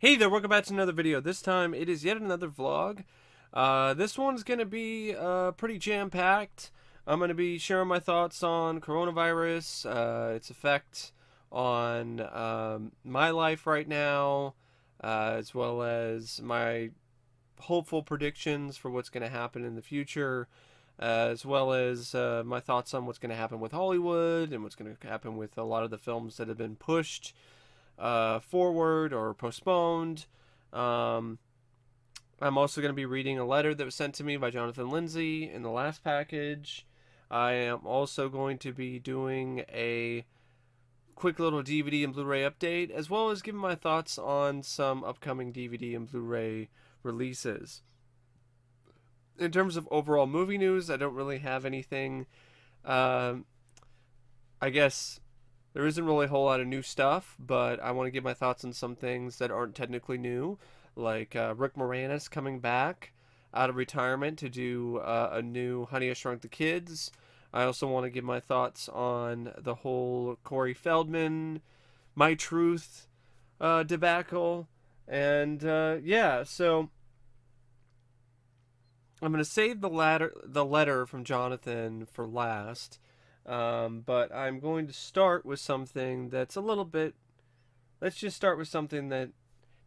Hey there, welcome back to another video. This time it is yet another vlog. This one's going to be pretty jam-packed. I'm going to be sharing my thoughts on coronavirus, its effect on my life right now, as well as my hopeful predictions for what's going to happen in the future, as well as my thoughts on what's going to happen with Hollywood and what's going to happen with a lot of the films that have been pushed forward or postponed. Um, I'm also going to be reading a letter that was sent to me by Johnathan in the last package. I am also going to be doing a quick little DVD and Blu-ray update, as well as giving my thoughts on some upcoming DVD and Blu-ray releases. In terms of overall movie news, I don't really have anything. Um, I guess there isn't really a whole lot of new stuff, but I want to give my thoughts on some things that aren't technically new, like Rick Moranis coming back out of retirement to do a new Honey, I Shrunk the Kids. I also want to give my thoughts on the whole Corey Feldman, My Truth debacle. And yeah, so I'm going to save the letter from Johnathan for last. But I'm going to start with something that's a little bit. Let's just start with something that,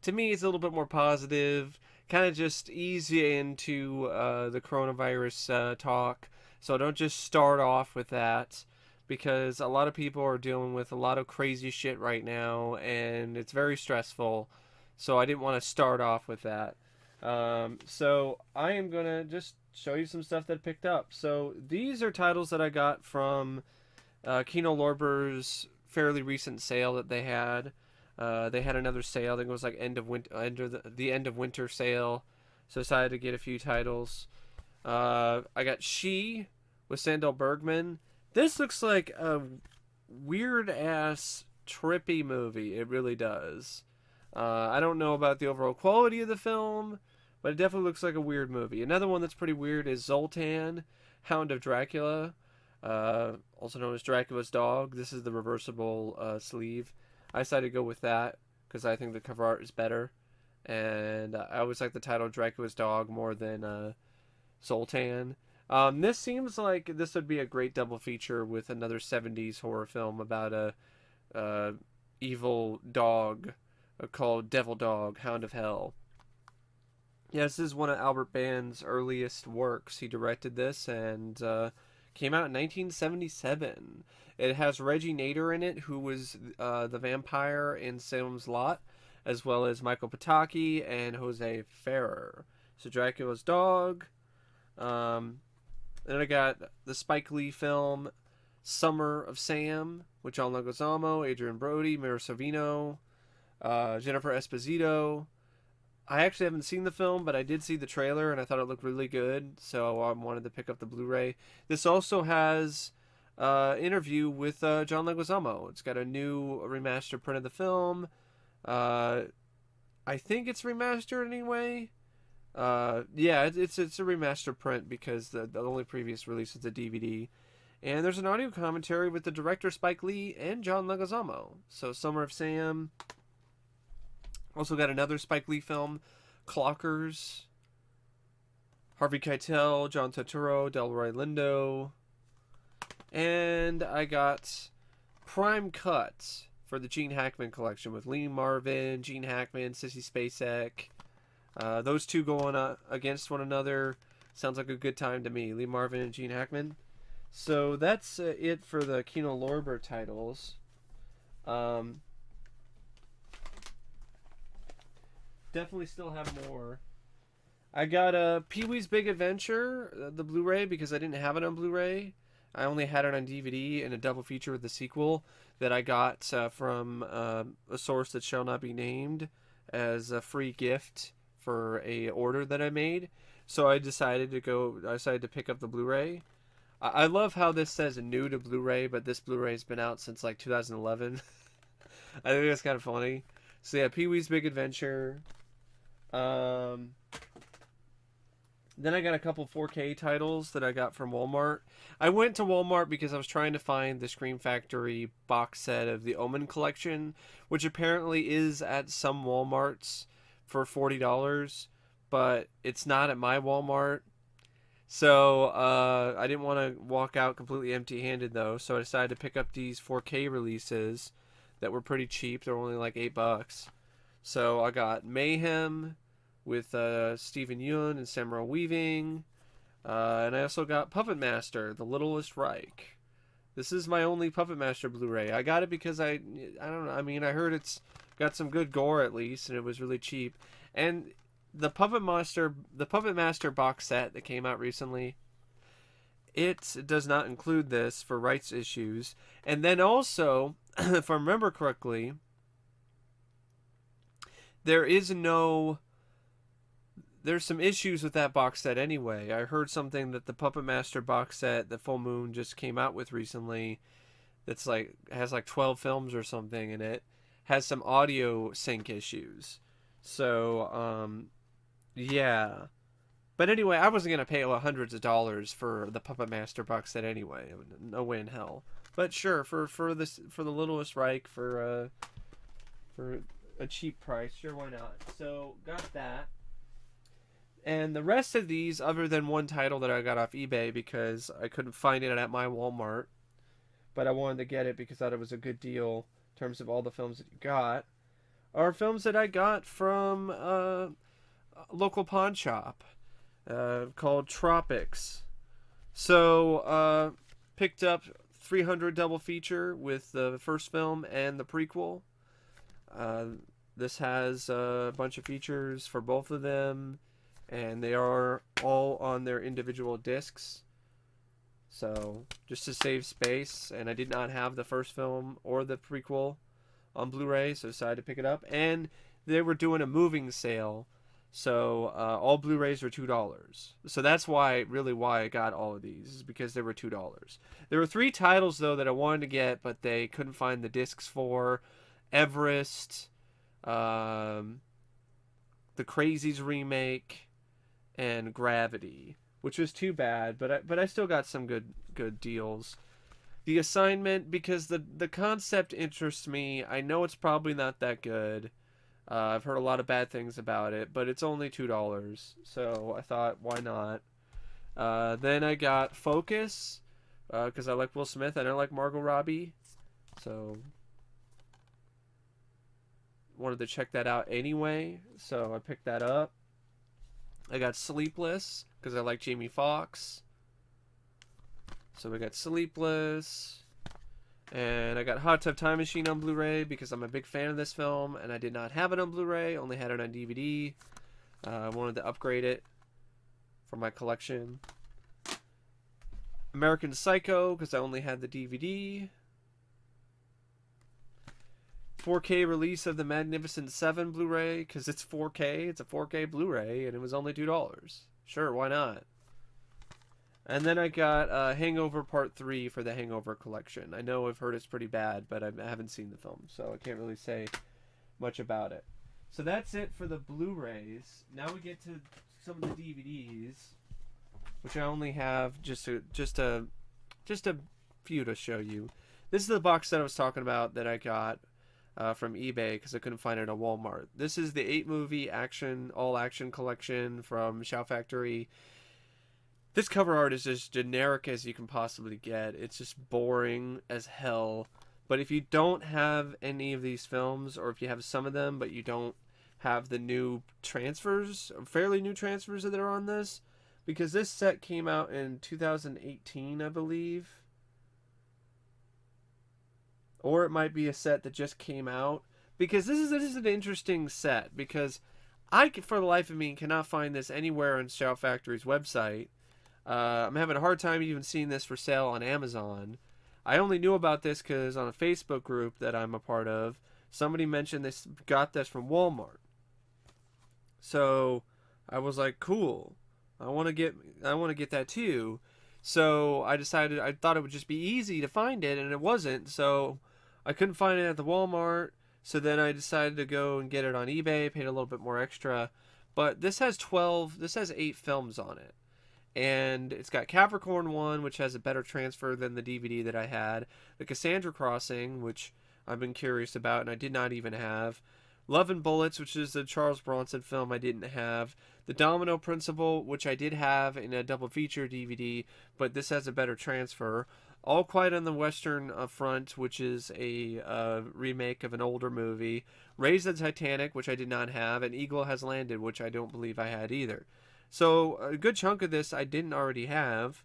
to me, is a little bit more positive. Kind of just ease you into the coronavirus talk. So don't just start off with that, because a lot of people are dealing with a lot of crazy shit right now, and it's very stressful. So I didn't want to start off with that. So I am gonna just show you some stuff that I picked up. So these are titles that I got from Kino Lorber's fairly recent sale that they had. They had another sale. I think it was like the end of winter sale. So I decided to get a few titles. I got She with Sandel Bergman. This looks like a weird ass trippy movie. It really does. I don't know about the overall quality of the film, but it definitely looks like a weird movie. Another one that's pretty weird is Zoltan, Hound of Dracula, also known as Dracula's dog. This is the reversible sleeve. I decided to go with that because I think the cover art is better, and I always like the title Dracula's dog more than Zoltan. This seems like this would be a great double feature with another 70s horror film about a evil dog called Devil Dog, Hound of Hell. Yeah, this is one of Albert Band's earliest works. He directed this and came out in 1977. It has Reggie Nader in it, who was the vampire in Salem's Lot, as well as Michael Pataki and Jose Ferrer. So Dracula's dog. Then I got the Spike Lee film Summer of Sam with John Leguizamo, Adrian Brody, Mira Sorvino, Jennifer Esposito. I actually haven't seen the film, but I did see the trailer and I thought it looked really good, so I wanted to pick up the Blu-ray. This also has interview with John Leguizamo. It's got a new remastered print of the film. Uh, I think it's remastered anyway. Yeah, it's a remastered print because the only previous release is a DVD. And there's an audio commentary with the director Spike Lee and John Leguizamo. So Summer of Sam. Also got another Spike Lee film, Clockers. Harvey Keitel, John Turturro, Delroy Lindo. And I got Prime Cut for the Gene Hackman collection with Lee Marvin, Gene Hackman, Sissy Spacek. Those two going against one another sounds like a good time to me. Lee Marvin and Gene Hackman. So that's it for the Kino Lorber titles. Definitely still have more. I got Pee-wee's Big Adventure, the Blu-ray, because I didn't have it on Blu-ray. I only had it on DVD in a double feature with the sequel that I got from a source that shall not be named as a free gift for a order that I made. So I decided to pick up the Blu-ray. I love how this says new to Blu-ray, but this Blu-ray has been out since like 2011. I think that's kind of funny. So yeah, Pee-wee's Big Adventure. Then I got a couple 4K titles that I got from Walmart. I went to Walmart because I was trying to find the Scream Factory box set of the Omen collection, which apparently is at some Walmarts for $40, but it's not at my Walmart. So I didn't want to walk out completely empty-handed though, so I decided to pick up these 4K releases that were pretty cheap. They're only like $8. So I got Mayhem with Stephen Yeun and Samuel Weaving, and I also got Puppet Master, The Littlest Reich. This is my only Puppet Master Blu-ray. I got it because I don't know. I mean, I heard it's got some good gore at least, and it was really cheap. And the Puppet Master box set that came out recently, it does not include this for rights issues. And then also, if I remember correctly, there's some issues with that box set anyway. I heard something that the Puppet Master box set that Full Moon just came out with recently, that's like has like 12 films or something in it, has some audio sync issues. So yeah. But anyway, I wasn't gonna pay hundreds of dollars for the Puppet Master box set anyway. No way in hell. But sure, for the Littlest Reich for a cheap price, sure, why not? So got that. And the rest of these, other than one title that I got off eBay because I couldn't find it at my Walmart, but I wanted to get it because I thought it was a good deal in terms of all the films that you got, are films that I got from a local pawn shop called Tropics. So picked up 300 double feature with the first film and the prequel. This has a bunch of features for both of them, and they are all on their individual discs. So just to save space, and I did not have the first film or the prequel on Blu-ray, so I decided to pick it up. And they were doing a moving sale, so all Blu-rays were $2. So that's why I got all of these, is because they were $2. There were 3 titles though that I wanted to get, but they couldn't find the discs for: Everest, the Crazies remake, and Gravity, which was too bad, but I still got some good deals. The Assignment, because the concept interests me. I know it's probably not that good. I've heard a lot of bad things about it, but it's only $2, so I thought, why not? Then I got Focus, because I like Will Smith and I like Margot Robbie, so wanted to check that out anyway, so I picked that up. I got Sleepless, because I like Jamie Foxx. So we got Sleepless. And I got Hot Tub Time Machine on Blu-ray because I'm a big fan of this film, and I did not have it on Blu-ray, only had it on DVD. I wanted to upgrade it for my collection. American Psycho, because I only had the DVD. 4K release of the Magnificent Seven Blu-ray, because it's 4K. It's a 4K Blu-ray, and it was only $2. Sure, why not? And then I got Hangover Part 3 for the Hangover collection. I know I've heard it's pretty bad, but I haven't seen the film, so I can't really say much about it. So that's it for the Blu-rays. Now we get to some of the DVDs, which I only have just a few to show you. This is the box set I was talking about that I got from eBay because I couldn't find it at Walmart. This is the 8-movie all-action collection from Shout Factory. This cover art is as generic as you can possibly get. It's just boring as hell. But if you don't have any of these films, or if you have some of them, but you don't have the new transfers, fairly new transfers that are on this, because this set came out in 2018, I believe. Or it might be a set that just came out. Because this is an interesting set, because I, for the life of me, cannot find this anywhere on Shout Factory's website. I'm having a hard time even seeing this for sale on Amazon. I only knew about this because on a Facebook group that I'm a part of, somebody mentioned they got this from Walmart. So I was like, cool. I want to get that too. So I decided, I thought it would just be easy to find it, and it wasn't. So I couldn't find it at the Walmart. So then I decided to go and get it on eBay, paid a little bit more extra. But this has 8 films on it. And it's got Capricorn 1, which has a better transfer than the DVD that I had. The Cassandra Crossing, which I've been curious about and I did not even have. Love and Bullets, which is the Charles Bronson film I didn't have. The Domino Principle, which I did have in a double feature DVD, but this has a better transfer. All Quiet on the Western Front, which is a remake of an older movie. Raise the Titanic, which I did not have. And Eagle Has Landed, which I don't believe I had either. So a good chunk of this I didn't already have,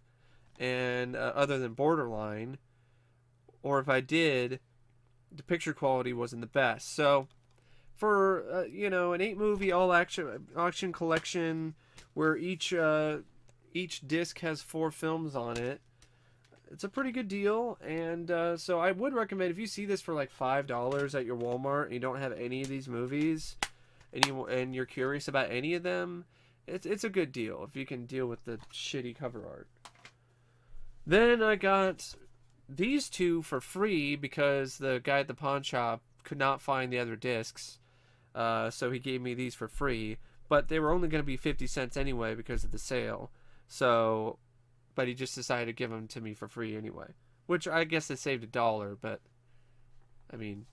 and other than Borderline, or if I did, the picture quality wasn't the best. So for an 8 movie all action collection where each disc has 4 films on it, it's a pretty good deal. And so I would recommend, if you see this for like $5 at your Walmart and you don't have any of these movies, and you're curious about any of them, it's a good deal if you can deal with the shitty cover art. Then I got these 2 for free because the guy at the pawn shop could not find the other discs, so he gave me these for free. But they were only going to be 50 cents anyway because of the sale. So, but he just decided to give them to me for free anyway, which I guess they saved $1. But I mean,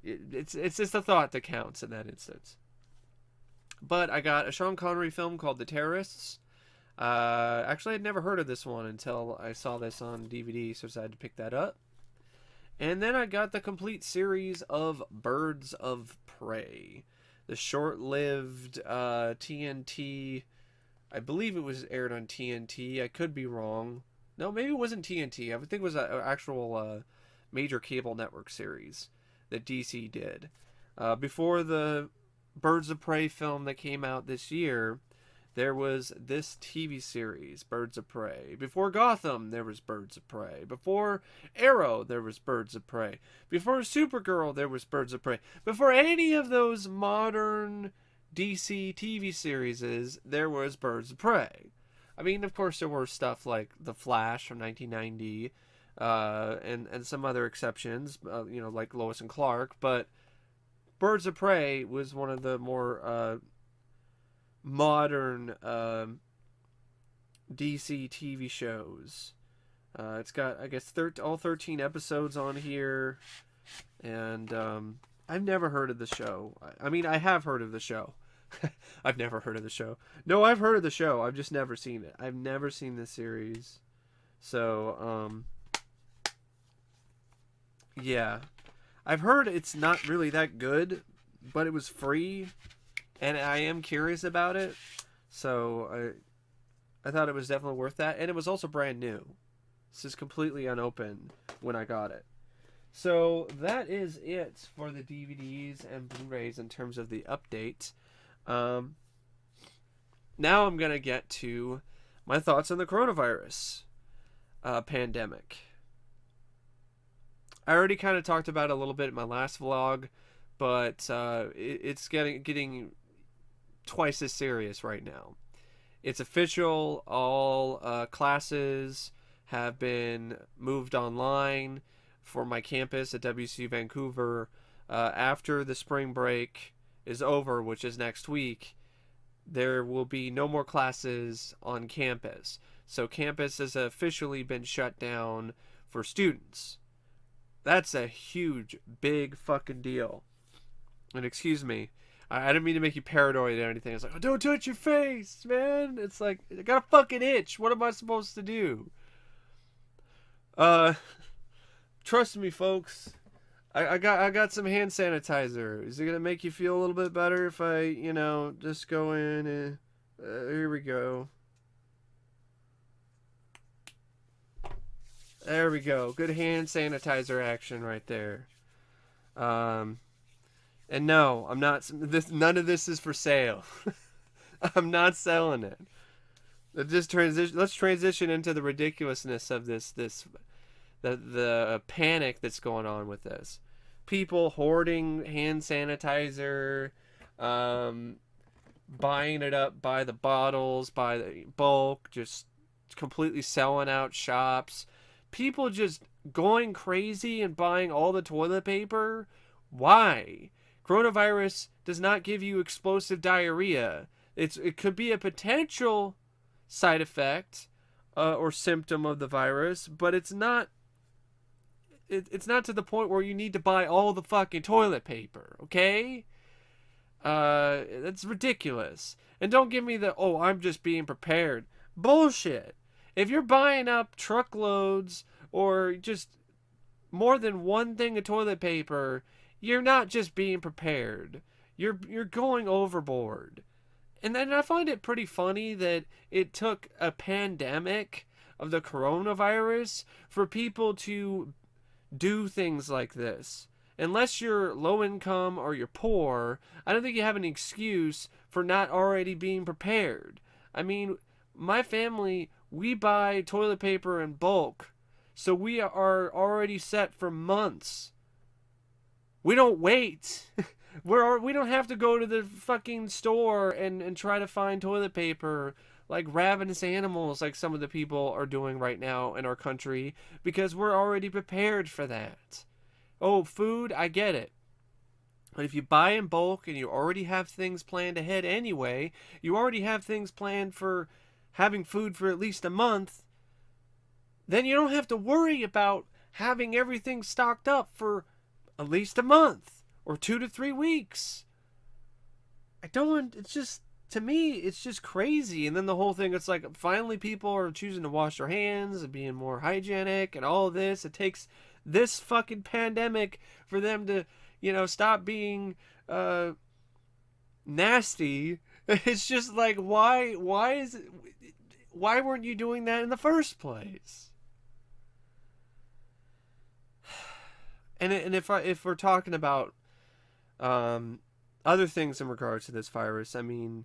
it's just a thought that counts in that instance. But I got a Sean Connery film called The Terrorists. Actually, I'd never heard of this one until I saw this on DVD, so I decided to pick that up. And then I got the complete series of Birds of Prey. The short-lived TNT... I believe it was aired on TNT. I could be wrong. No, maybe it wasn't TNT. I think it was an actual major cable network series that DC did. Before the Birds of Prey film that came out this year, there was this TV series, Birds of Prey. Before Gotham, there was Birds of Prey. Before Arrow, there was Birds of Prey. Before Supergirl, there was Birds of Prey. Before any of those modern DC TV series, there was Birds of Prey. I mean, of course, there were stuff like The Flash from 1990, and some other exceptions, like Lois and Clark, but Birds of Prey was one of the more modern DC TV shows. It's got, I guess, all 13 episodes on here, and I've never heard of the show. I mean, I have heard of the show. I've never heard of the show. No, I've heard of the show. I've just never seen it. I've never seen this series. So, yeah. I've heard it's not really that good, but it was free, and I am curious about it. So I thought it was definitely worth that, and it was also brand new. This is completely unopened when I got it. So that is it for the DVDs and Blu-rays in terms of the update. Now I'm going to get to my thoughts on the coronavirus pandemic. I already kind of talked about it a little bit in my last vlog, but it's getting twice as serious right now. It's official. All classes have been moved online for my campus at WCU Vancouver. After the spring break is over, which is next week, there will be no more classes on campus. So campus has officially been shut down for students. That's a huge, big fucking deal. And excuse me, I didn't mean to make you paranoid or anything. It's like, oh, don't touch your face, man. It's like, I got a fucking itch. What am I supposed to do? Trust me, folks. I got some hand sanitizer. Is it gonna make you feel a little bit better if I, just go in and here we go. There we go. Good hand sanitizer action right there. And no, I'm not. None of this is for sale. I'm not selling it. Let's transition into the ridiculousness of the panic that's going on with this. People hoarding hand sanitizer, buying it up by the bottles, by the bulk, just completely selling out shops. People just going crazy and buying all the toilet paper. Why? Coronavirus does not give you explosive diarrhea. It could be a potential side effect or symptom of the virus, but it's not. It's not to the point where you need to buy all the fucking toilet paper. Okay, that's ridiculous. And don't give me the I'm just being prepared bullshit. If you're buying up truckloads or just more than one thing of toilet paper, you're not just being prepared. You're going overboard. And then I find it pretty funny that it took a pandemic of the coronavirus for people to do things like this. Unless you're low income or you're poor, I don't think you have any excuse for not already being prepared. I mean, my family, we buy toilet paper in bulk, so we are already set for months. We don't wait. We don't have to go to the fucking store and try to find toilet paper like ravenous animals like some of the people are doing right now in our country, because we're already prepared for that. Oh, food, I get it. But if you buy in bulk and you already have things planned ahead anyway, you already have things planned for having food for at least a month, then you don't have to worry about having everything stocked up for at least a month or 2 to 3 weeks. It's just, to me, it's just crazy. And then the whole thing, it's like finally people are choosing to wash their hands and being more hygienic and all of this. It takes this fucking pandemic for them to, stop being nasty. It's just like, why weren't you doing that in the first place? And if we're talking about other things in regards to this virus, I mean,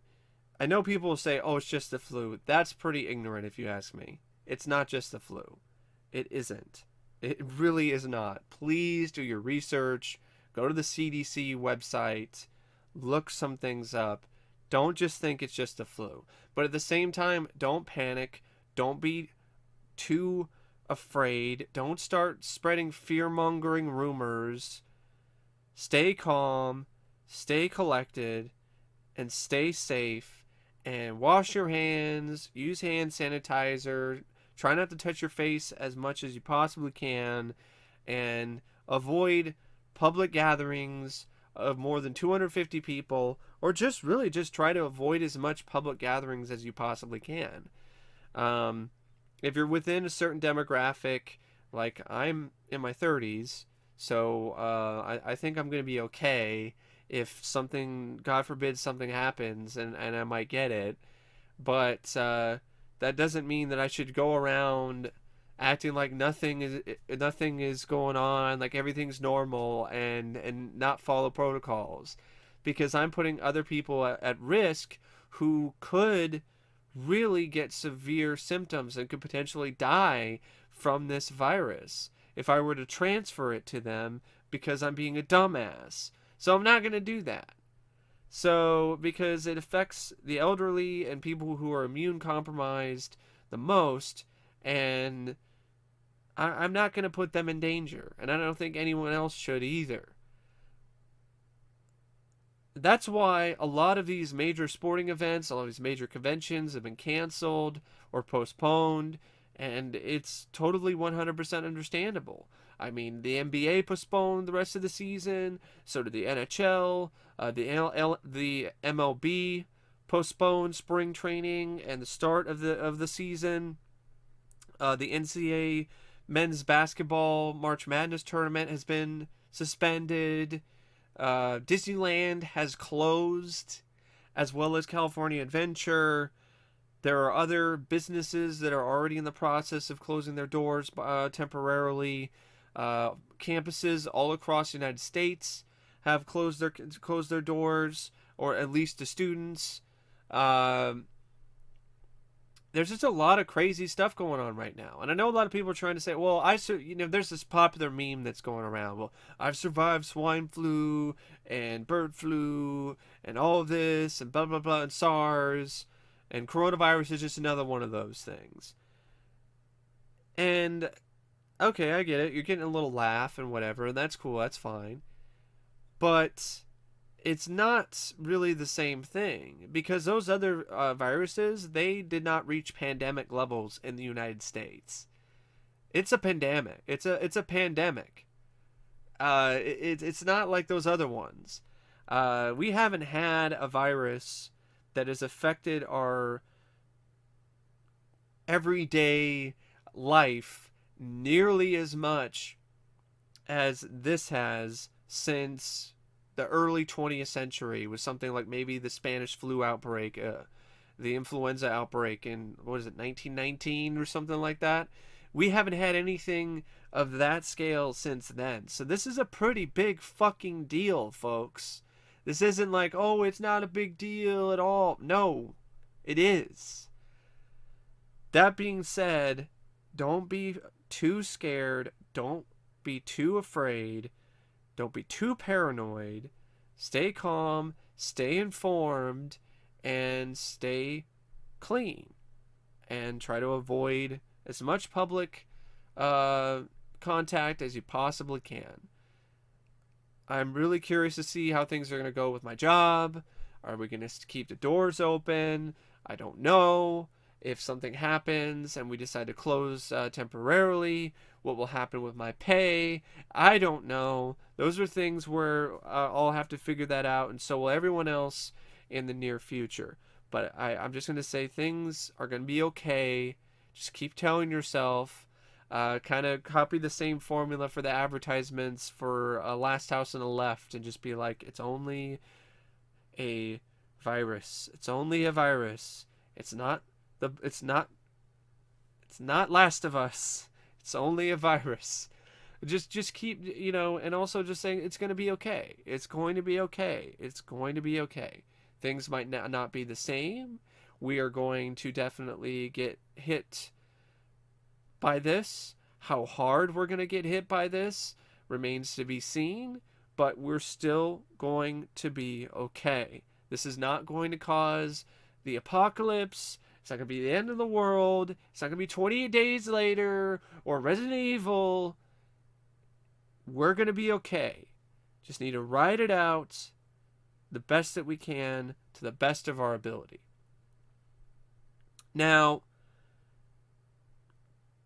I know people will say, "Oh, it's just the flu." That's pretty ignorant, if you ask me. It's not just the flu. It isn't. It really is not. Please do your research. Go to the CDC website. Look some things up. Don't just think it's just the flu. But at the same time, don't panic. Don't be too afraid. Don't start spreading fear-mongering rumors. Stay calm, stay collected, and stay safe. And wash your hands, use hand sanitizer, try not to touch your face as much as you possibly can, and avoid public gatherings of more than 250 people, or just try to avoid as much public gatherings as you possibly can. If you're within a certain demographic, like I'm in my 30s, so I think I'm going to be okay if something, God forbid, something happens and I might get it. But that doesn't mean that I should go around acting like nothing is going on, like everything's normal, and not follow protocols, because I'm putting other people at risk who could really get severe symptoms and could potentially die from this virus if I were to transfer it to them, because I'm being a dumbass. So I'm not going to do that. So, because it affects the elderly and people who are immune compromised the most, and I'm not going to put them in danger, and I don't think anyone else should either. That's why a lot of these major sporting events, a lot of these major conventions have been canceled or postponed, and it's totally 100% understandable. I mean, the NBA postponed the rest of the season, so did the NHL, the MLB postponed spring training and the start of the season. The NCAA men's basketball March Madness tournament has been suspended. Disneyland has closed, as well as California Adventure. There are other businesses that are already in the process of closing their doors temporarily. Campuses all across the United States have closed their doors, or at least to students. There's just a lot of crazy stuff going on right now. And I know a lot of people are trying to say, well, there's this popular meme that's going around. Well, I've survived swine flu and bird flu and all of this and blah, blah, blah, and SARS. And coronavirus is just another one of those things. And, okay, I get it. You're getting a little laugh and whatever, and that's cool. That's fine. But it's not really the same thing, because those other viruses, they did not reach pandemic levels in the United States. It's a pandemic. It's a pandemic. It's not like those other ones. We haven't had a virus that has affected our everyday life nearly as much as this has since the early 20th century, with something like maybe the Spanish flu outbreak, the influenza outbreak in, what is it, 1919 or something like that. We haven't had anything of that scale since then. So this is a pretty big fucking deal, folks. This isn't like, oh, it's not a big deal at all. No, it is. That being said, don't be too scared. Don't be too afraid. Don't be too paranoid. Stay calm, stay informed, and stay clean. And try to avoid as much public contact as you possibly can. I'm really curious to see how things are going to go with my job. Are we going to keep the doors open? I don't know. If something happens and we decide to close temporarily, what will happen with my pay? I don't know. Those are things where I'll have to figure that out, and so will everyone else in the near future. But I'm just going to say things are going to be okay. Just keep telling yourself. Kind of copy the same formula for the advertisements for Last House on the Left, and just be like, it's only a virus. It's only a virus. It's not Last of Us. It's only a virus. Just keep, and also just saying it's going to be okay. It's going to be okay. It's going to be okay. Things might not be the same. We are going to definitely get hit by this. How hard we're going to get hit by this remains to be seen, but we're still going to be okay. This is not going to cause the apocalypse. It's not going to be the end of the world. It's not going to be 28 Days Later or Resident Evil. We're going to be okay. Just need to ride it out the best that we can to the best of our ability. Now,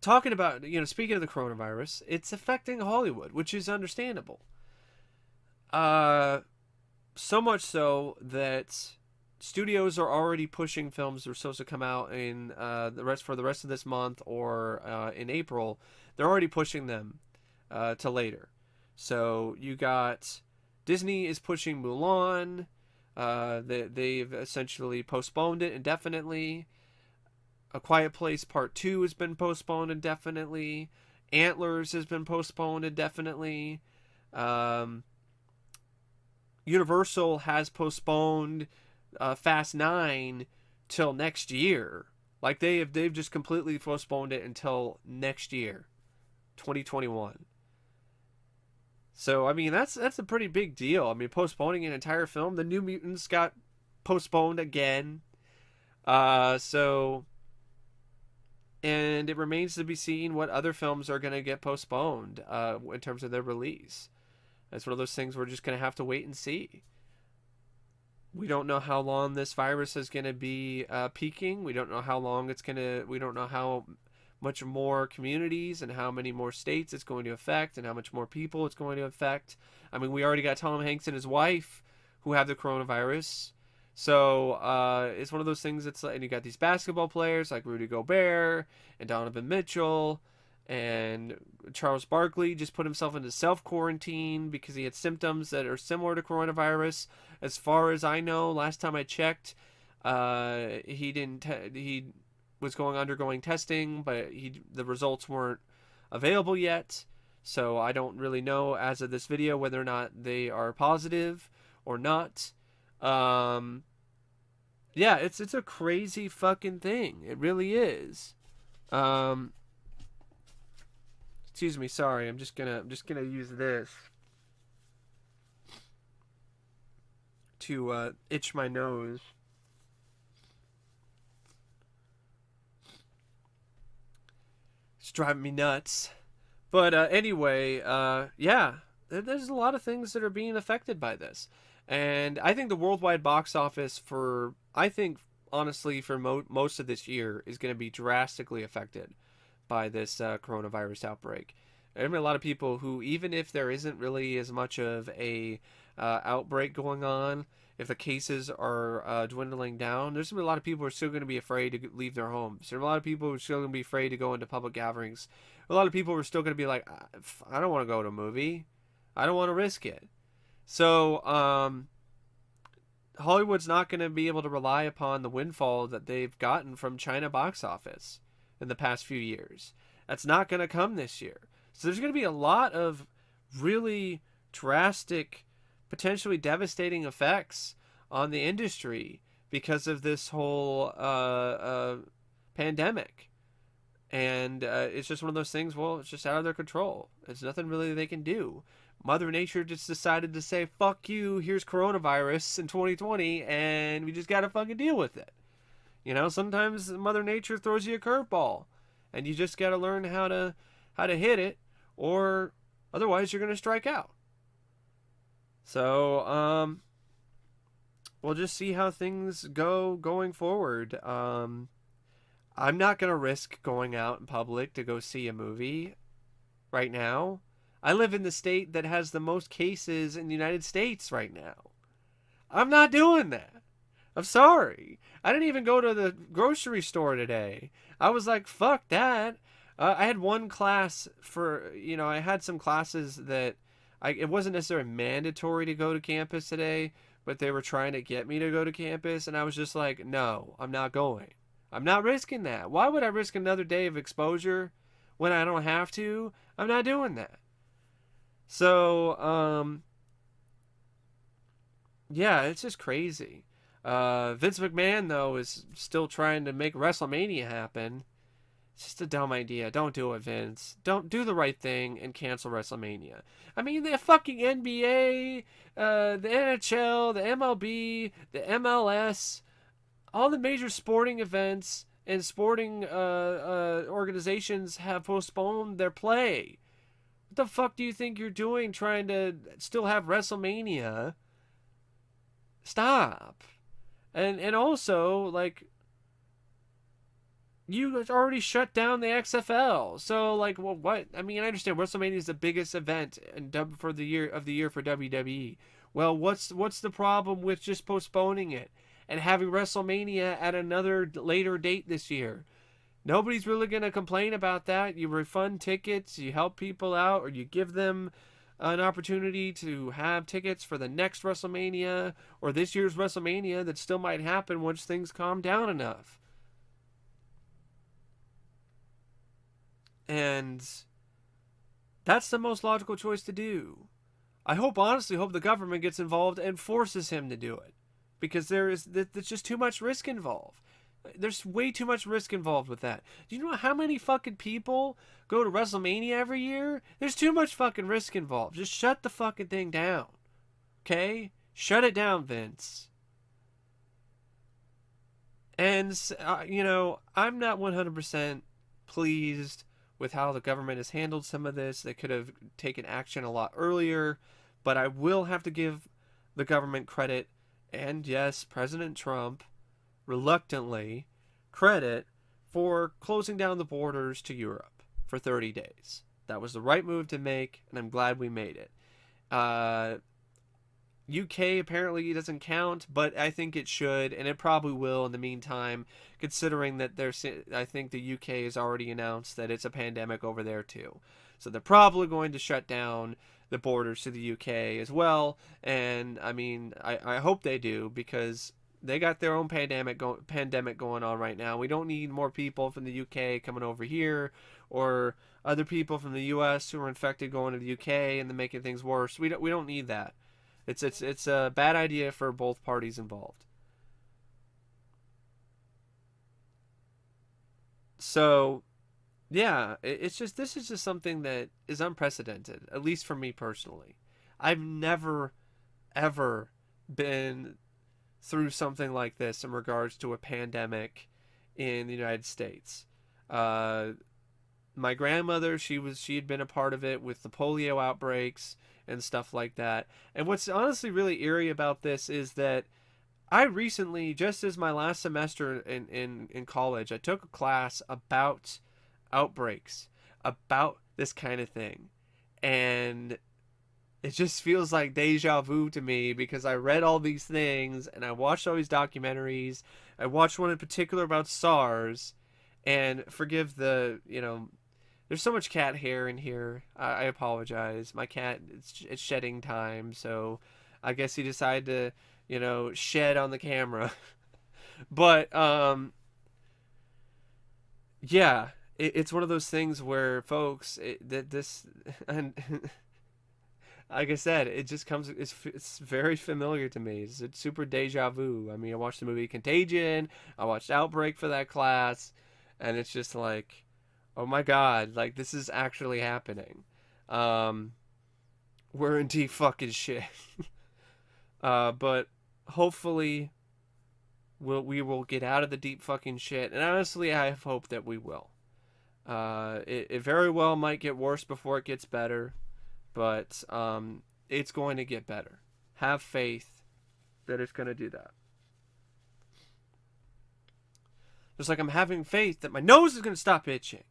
talking about, speaking of the coronavirus, it's affecting Hollywood, which is understandable. So much so that studios are already pushing films that are supposed to come out in the rest of this month or in April. They're already pushing them to later. So you got Disney is pushing Mulan. They've essentially postponed it indefinitely. A Quiet Place Part 2 has been postponed indefinitely. Antlers has been postponed indefinitely. Universal has postponed Fast 9 till next year. Like they've just completely postponed it until next year, 2021. So I mean that's a pretty big deal. I mean, postponing an entire film. The New Mutants got postponed again. And it remains to be seen what other films are going to get postponed in terms of their release. It's one of those things we're just going to have to wait and see. We don't know how long this virus is going to be peaking. We don't know how long we don't know how much more communities and how many more states it's going to affect and how much more people it's going to affect. I mean, we already got Tom Hanks and his wife who have the coronavirus. So it's one of those things that's like, and you got these basketball players like Rudy Gobert and Donovan Mitchell, and Charles Barkley just put himself into self-quarantine because he had symptoms that are similar to coronavirus. As far as I know, last time I checked, he was undergoing testing, but the results weren't available yet. So I don't really know as of this video whether or not they are positive or not. Yeah, it's a crazy fucking thing. It really is. Excuse me, sorry. I'm just gonna use this to itch my nose. It's driving me nuts. But anyway, yeah, there's a lot of things that are being affected by this. And I think the worldwide box office for, I think, honestly, for most of this year is going to be drastically affected by this coronavirus outbreak. There are a lot of people who, even if there isn't really as much of a outbreak going on, if the cases are dwindling down, there's going to be a lot of people who are still going to be afraid to leave their homes. There are a lot of people who are still going to be afraid to go into public gatherings. A lot of people are still going to be like, I don't want to go to a movie. I don't want to risk it. So, Hollywood's not going to be able to rely upon the windfall that they've gotten from China box office in the past few years. That's not going to come this year. So there's going to be a lot of really drastic, potentially devastating effects on the industry because of this whole pandemic. And it's just one of those things, well, it's just out of their control. There's nothing really they can do. Mother Nature just decided to say, fuck you, here's coronavirus in 2020, and we just gotta fucking deal with it. You know, sometimes Mother Nature throws you a curveball, and you just gotta learn how to hit it, or otherwise you're gonna strike out. So, we'll just see how things go going forward. I'm not gonna risk going out in public to go see a movie right now. I live in the state that has the most cases in the United States right now. I'm not doing that. I'm sorry. I didn't even go to the grocery store today. I was like, fuck that. I had one class for, I had some classes that it wasn't necessarily mandatory to go to campus today, but they were trying to get me to go to campus. And I was just like, no, I'm not going. I'm not risking that. Why would I risk another day of exposure when I don't have to? I'm not doing that. So, yeah, it's just crazy. Vince McMahon, though, is still trying to make WrestleMania happen. It's just a dumb idea. Don't do it, Vince. Don't do the right thing and cancel WrestleMania. I mean, the fucking NBA, the NHL, the MLB, the MLS, all the major sporting events and sporting organizations have postponed their play. What the fuck do you think you're doing trying to still have WrestleMania? Stop. And also, like, you already shut down the XFL. So, like, well, what? I mean, I understand WrestleMania is the biggest event for the year for WWE. Well, what's the problem with just postponing it and having WrestleMania at another later date this year? Nobody's really going to complain about that. You refund tickets, you help people out, or you give them an opportunity to have tickets for the next WrestleMania or this year's WrestleMania that still might happen once things calm down enough. And that's the most logical choice to do. I honestly hope the government gets involved and forces him to do it. Because there's just too much risk involved. There's way too much risk involved with that. Do you know how many fucking people go to WrestleMania every year? There's too much fucking risk involved. Just shut the fucking thing down. Okay? Shut it down, Vince. And, I'm not 100% pleased with how the government has handled some of this. They could have taken action a lot earlier. But I will have to give the government credit, and yes, President Trump, reluctantly, credit for closing down the borders to Europe for 30 days. That was the right move to make, and I'm glad we made it. UK apparently doesn't count, but I think it should, and it probably will in the meantime, considering that I think the UK has already announced that it's a pandemic over there too. So they're probably going to shut down the borders to the UK as well, and I mean, I hope they do, because they got their own pandemic going on right now. We don't need more people from the UK coming over here, or other people from the US who are infected going to the UK and then making things worse. We don't need that. It's a bad idea for both parties involved. So, yeah, this is just something that is unprecedented, at least for me personally. I've never ever been through something like this in regards to a pandemic in the United States. Uh, my grandmother, she had been a part of it with the polio outbreaks and stuff like that. And what's honestly really eerie about this is that I recently, just as my last semester in college, I took a class about outbreaks, about this kind of thing. And it just feels like deja vu to me because I read all these things and I watched all these documentaries. I watched one in particular about SARS, and forgive the, there's so much cat hair in here. I apologize. My cat, it's shedding time, so I guess he decided to, shed on the camera. But yeah, it's one of those things where, folks, that this and like I said, it just comes. It's very familiar to me. It's super deja vu. I mean, I watched the movie Contagion. I watched Outbreak for that class, and it's just like, oh my god, like this is actually happening. Um, we're in deep fucking shit. But hopefully, we will get out of the deep fucking shit. And honestly, I have hope that we will. It very well might get worse before it gets better, but it's going to get better. Have faith that it's going to do that. Just like I'm having faith that my nose is going to stop itching.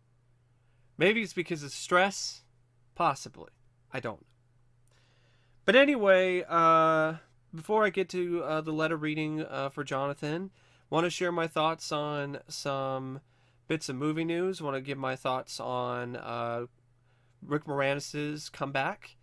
Maybe it's because of stress. Possibly. I don't know. But anyway, before I get to the letter reading for Johnathan, want to share my thoughts on some bits of movie news. Want to give my thoughts on Rick Moranis' comeback.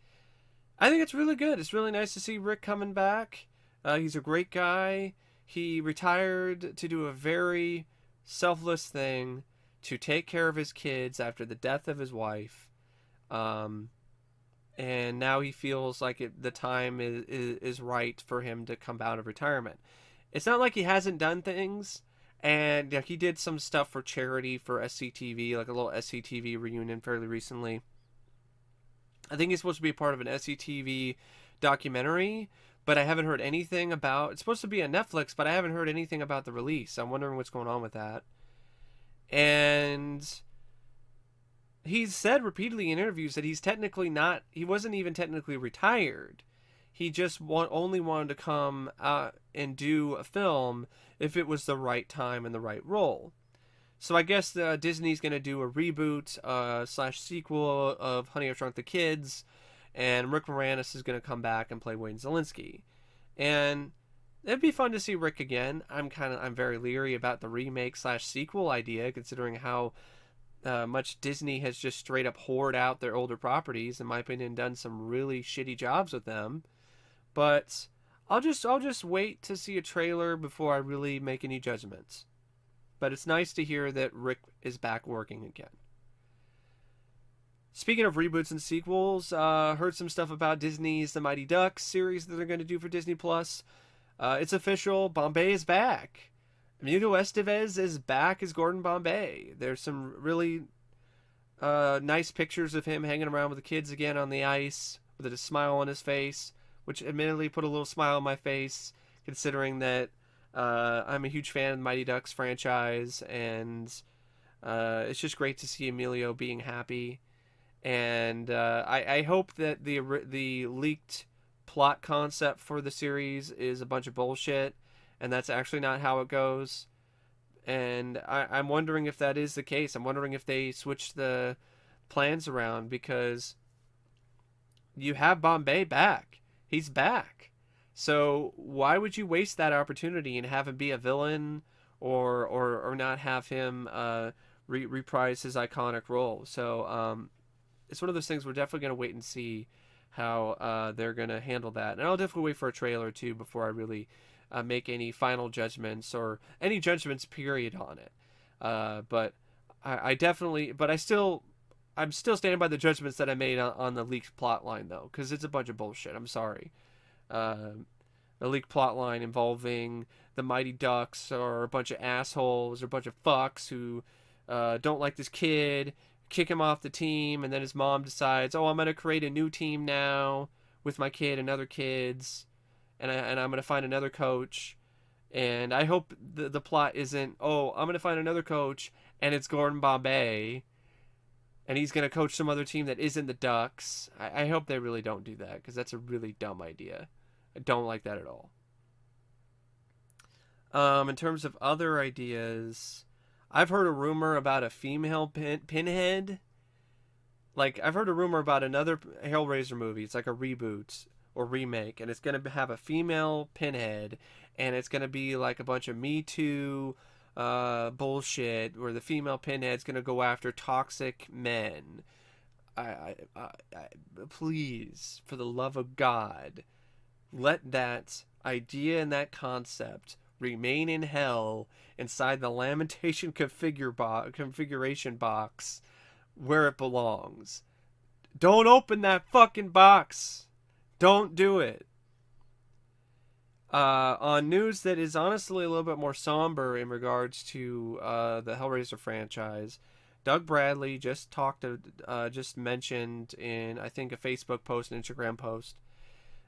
I think it's really good. It's really nice to see Rick coming back. He's a great guy. He retired to do a very selfless thing to take care of his kids after the death of his wife. And now he feels like the time is right for him to come out of retirement. It's not like he hasn't done things. And he did some stuff for charity for SCTV, like a little SCTV reunion fairly recently. I think he's supposed to be a part of an SCTV documentary, but I haven't heard anything about. It's supposed to be on Netflix, but I haven't heard anything about the release. I'm wondering what's going on with that. And he's said repeatedly in interviews that he's technically not. He wasn't even technically retired. He just only wanted to come and do a film if it was the right time and the right role. So I guess Disney's going to do a reboot / sequel of Honey, I Shrunk the Kids, and Rick Moranis is going to come back and play Wayne Szalinski. And it'd be fun to see Rick again. I'm very leery about the remake / sequel idea, considering how much Disney has just straight up whored out their older properties, in my opinion, done some really shitty jobs with them. But I'll just wait to see a trailer before I really make any judgments. But it's nice to hear that Rick is back working again. Speaking of reboots and sequels, heard some stuff about Disney's The Mighty Ducks series that they're going to do for Disney Plus. It's official. Bombay is back. Emilio Estevez is back as Gordon Bombay. There's some really nice pictures of him hanging around with the kids again on the ice with a smile on his face, which admittedly put a little smile on my face, considering that I'm a huge fan of the Mighty Ducks franchise, and it's just great to see Emilio being happy. And I hope that the leaked plot concept for the series is a bunch of bullshit, and that's actually not how it goes. And I'm wondering if that is the case. I'm wondering if they switched the plans around, because you have Bombay back. He's back. So why would you waste that opportunity and have him be a villain, or not have him reprise his iconic role? So it's one of those things we're definitely going to wait and see how they're going to handle that. And I'll definitely wait for a trailer too before I really make any final judgments or any judgments period on it. But I'm still standing by the judgments that I made on the leaked plot line, though, because it's a bunch of bullshit. I'm sorry. The leaked plot line involving the Mighty Ducks are a bunch of assholes or a bunch of fucks who don't like this kid, kick him off the team, and then his mom decides, oh, I'm going to create a new team now with my kid and other kids, and I'm going to find another coach. And I hope the plot isn't, oh, I'm going to find another coach, and it's Gordon Bombay. and he's going to coach some other team that isn't the Ducks. I hope they really don't do that, because that's a really dumb idea. I don't like that at all. In terms of other ideas, I've heard a rumor about a female pinhead. Like, I've heard a rumor about another Hellraiser movie. It's like a reboot or remake, and it's going to have a female pinhead, and it's going to be like a bunch of Me Too bullshit where the female pinhead's going to go after toxic men. Please, for the love of God, let that idea and that concept remain in hell inside the lamentation configuration box where it belongs. Don't open that fucking box. Don't do it. On news that is honestly a little bit more somber in regards to the Hellraiser franchise, Doug Bradley just mentioned in, I think, a Facebook post, an Instagram post,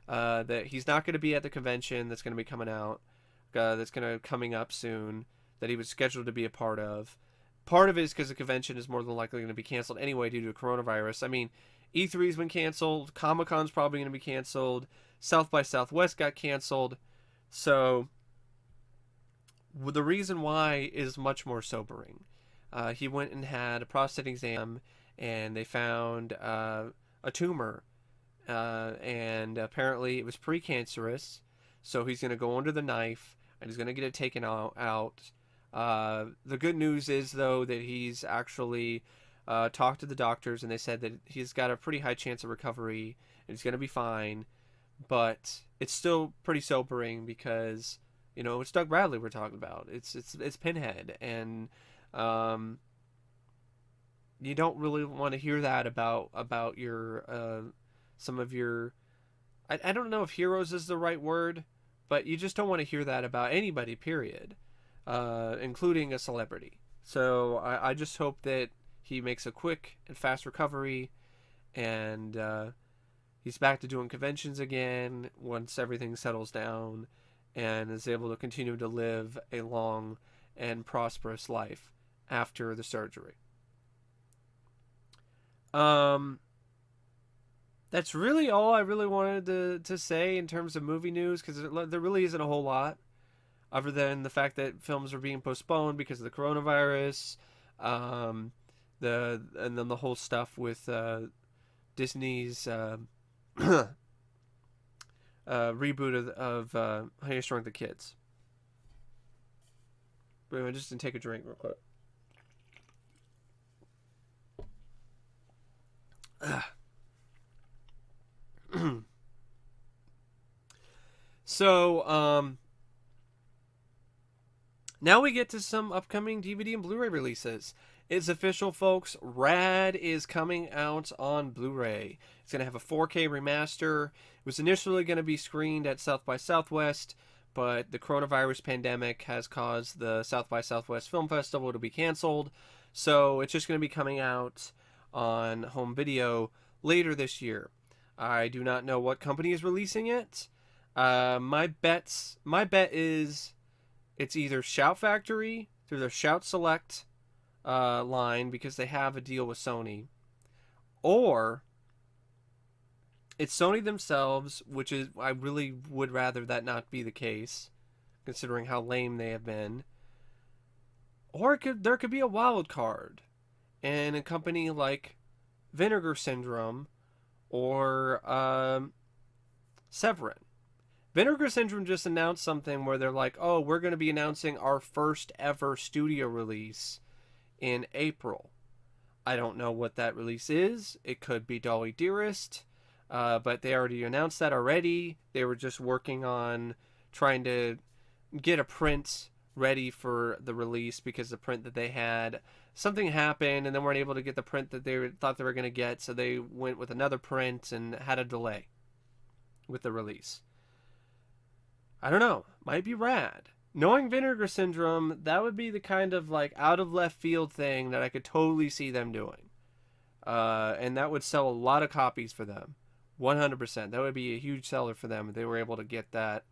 that he's not going to be at the convention that's going to be coming out, coming up soon, that he was scheduled to be a part of. Part of it is because the convention is more than likely going to be canceled anyway due to coronavirus. I mean, E3's been canceled, Comic-Con's probably going to be canceled, South by Southwest got canceled, so the reason why is much more sobering. He went and had a prostate exam, and they found a tumor, and apparently it was precancerous, so he's going to go under the knife, and he's going to get it taken out. The good news is, though, that he's actually talked to the doctors, and they said that he's got a pretty high chance of recovery, and he's going to be fine. But it's still pretty sobering because, you know, it's Doug Bradley we're talking about. It's Pinhead, and you don't really want to hear that about your some of your. I don't know if heroes is the right word, but you just don't want to hear that about anybody. Period. Including a celebrity. So I just hope that he makes a quick and fast recovery, and he's back to doing conventions again once everything settles down, and is able to continue to live a long and prosperous life after the surgery. That's really all I really wanted to say in terms of movie news, because there really isn't a whole lot other than the fact that films are being postponed because of the coronavirus, and then the whole stuff with Disney's reboot of How You Shrunk the Kids. Wait, I just didn't take a drink real quick. So, now we get to some upcoming DVD and Blu-ray releases. It's official, folks. Rad is coming out on Blu-ray. It's going to have a 4K remaster. It was initially going to be screened at South by Southwest, but the coronavirus pandemic has caused the South by Southwest Film Festival to be canceled. So it's just going to be coming out on home video later this year. I do not know what company is releasing it. My bet is it's either Shout Factory through their Shout Select line, because they have a deal with Sony, or it's Sony themselves, which is, I really would rather that not be the case, considering how lame they have been. Or there could be a wild card, and a company like Vinegar Syndrome or Severin. Vinegar Syndrome just announced something where they're like, oh, we're going to be announcing our first ever studio release in April. I don't know what that release is. It could be Dolly Dearest, but they already announced that already. They were just working on trying to get a print ready for the release, because the print that they had, something happened and they weren't able to get the print that they thought they were going to get, so they went with another print and had a delay with the release. I don't know. Might be rad. Knowing Vinegar Syndrome, that would be the kind of like out of left field thing that I could totally see them doing. And that would sell a lot of copies for them. 100%. That would be a huge seller for them if they were able to get that,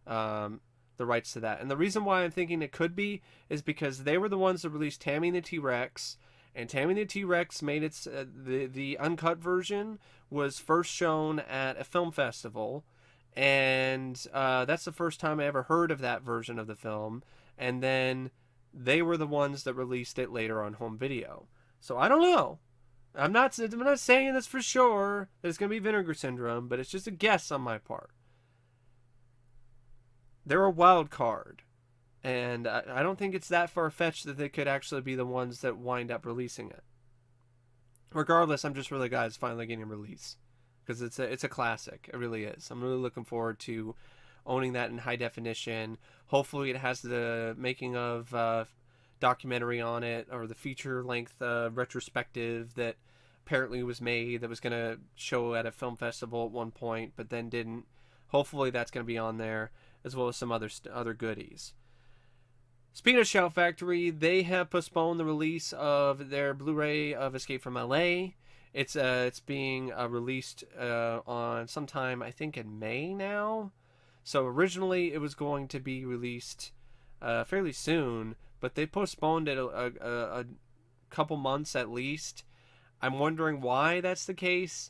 the rights to that. And the reason why I'm thinking it could be is because they were the ones that released Tammy and the T-Rex, And Tammy the T-Rex made its the uncut version was first shown at a film festival, and that's the first time I ever heard of that version of the film. And then they were the ones that released it later on home video. So I don't know. I'm not saying this for sure that it's gonna be Vinegar Syndrome, but it's just a guess on my part. They're a wild card. And I don't think it's that far fetched that they could actually be the ones that wind up releasing it. Regardless, I'm just really glad it's finally getting released because it's a classic. It really is. I'm really looking forward to owning that in high definition. Hopefully, it has the making of documentary on it or the feature length retrospective that apparently was made that was going to show at a film festival at one point, but then didn't. Hopefully, that's going to be on there as well as some other goodies. Speaking of Shout Factory, they have postponed the release of their Blu-ray of Escape from LA. It's being released on sometime, I think, in May now. So originally it was going to be released fairly soon, but they postponed it a couple months at least. I'm wondering why that's the case.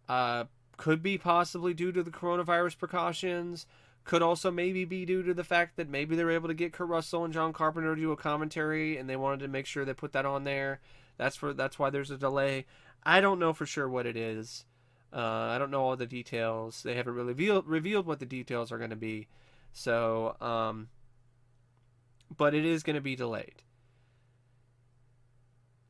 Could be possibly due to the coronavirus precautions. Could also maybe be due to the fact that maybe they were able to get Kurt Russell and John Carpenter to do a commentary, and they wanted to make sure they put that on there. That's why there's a delay. I don't know for sure what it is. I don't know all the details. They haven't really revealed what the details are going to be. So, but it is going to be delayed.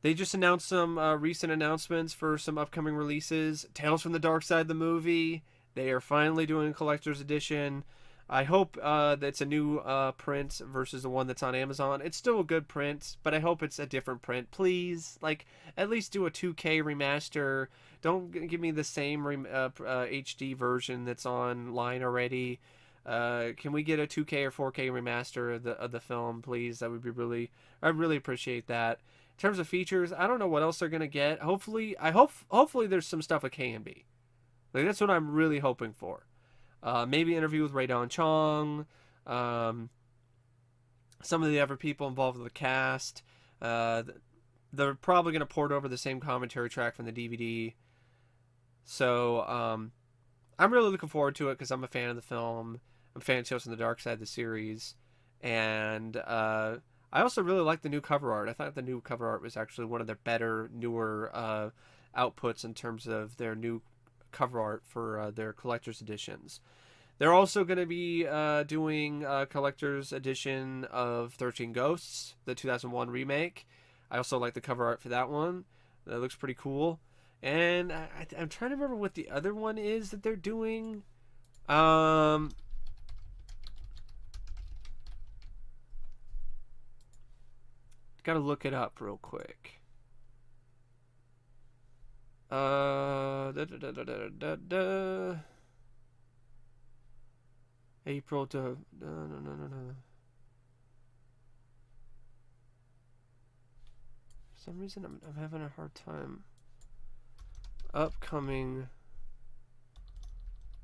They just announced some recent announcements for some upcoming releases. Tales from the Dark Side, the movie. They are finally doing a collector's edition. I hope that it's a new print versus the one that's on Amazon. It's still a good print, but I hope it's a different print. Please, at least do a 2K remaster. Don't give me the same HD version that's online already. Can we get a 2K or 4K remaster of the film, please? That would be I'd really appreciate that. In terms of features, I don't know what else they're gonna get. Hopefully there's some stuff with KMB. That's what I'm really hoping for. Maybe an interview with Ray Don Chong, some of the other people involved with the cast. They're probably going to port over the same commentary track from the DVD. So I'm really looking forward to it because I'm a fan of the film. I'm a fan of Tales from the Dark Side, the series. And I also really like the new cover art. I thought the new cover art was actually one of their better, newer outputs in terms of their new cover art for their collector's editions. They're also going to be doing a collector's edition of 13 Ghosts, the 2001 remake. I also like the cover art for that one. That looks pretty cool. And I'm trying to remember what the other one is that they're doing. Gotta look it up real quick. April to no. For some reason, I'm having a hard time. Upcoming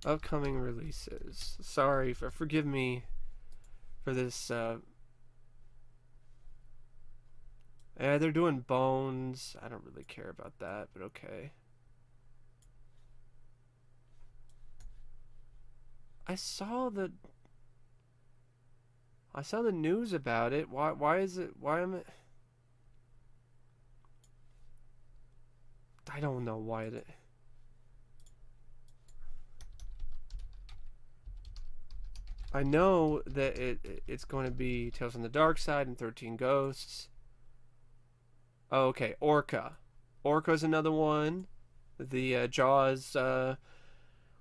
releases. Sorry, forgive me for this. Yeah, they're doing Bones. I don't really care about that, but okay. I saw the news about it. Why is it? Why am I? I don't know why it. I know that it's going to be Tales from the Dark Side and 13 Ghosts. Oh, okay, Orca. Orca's another one. The Jaws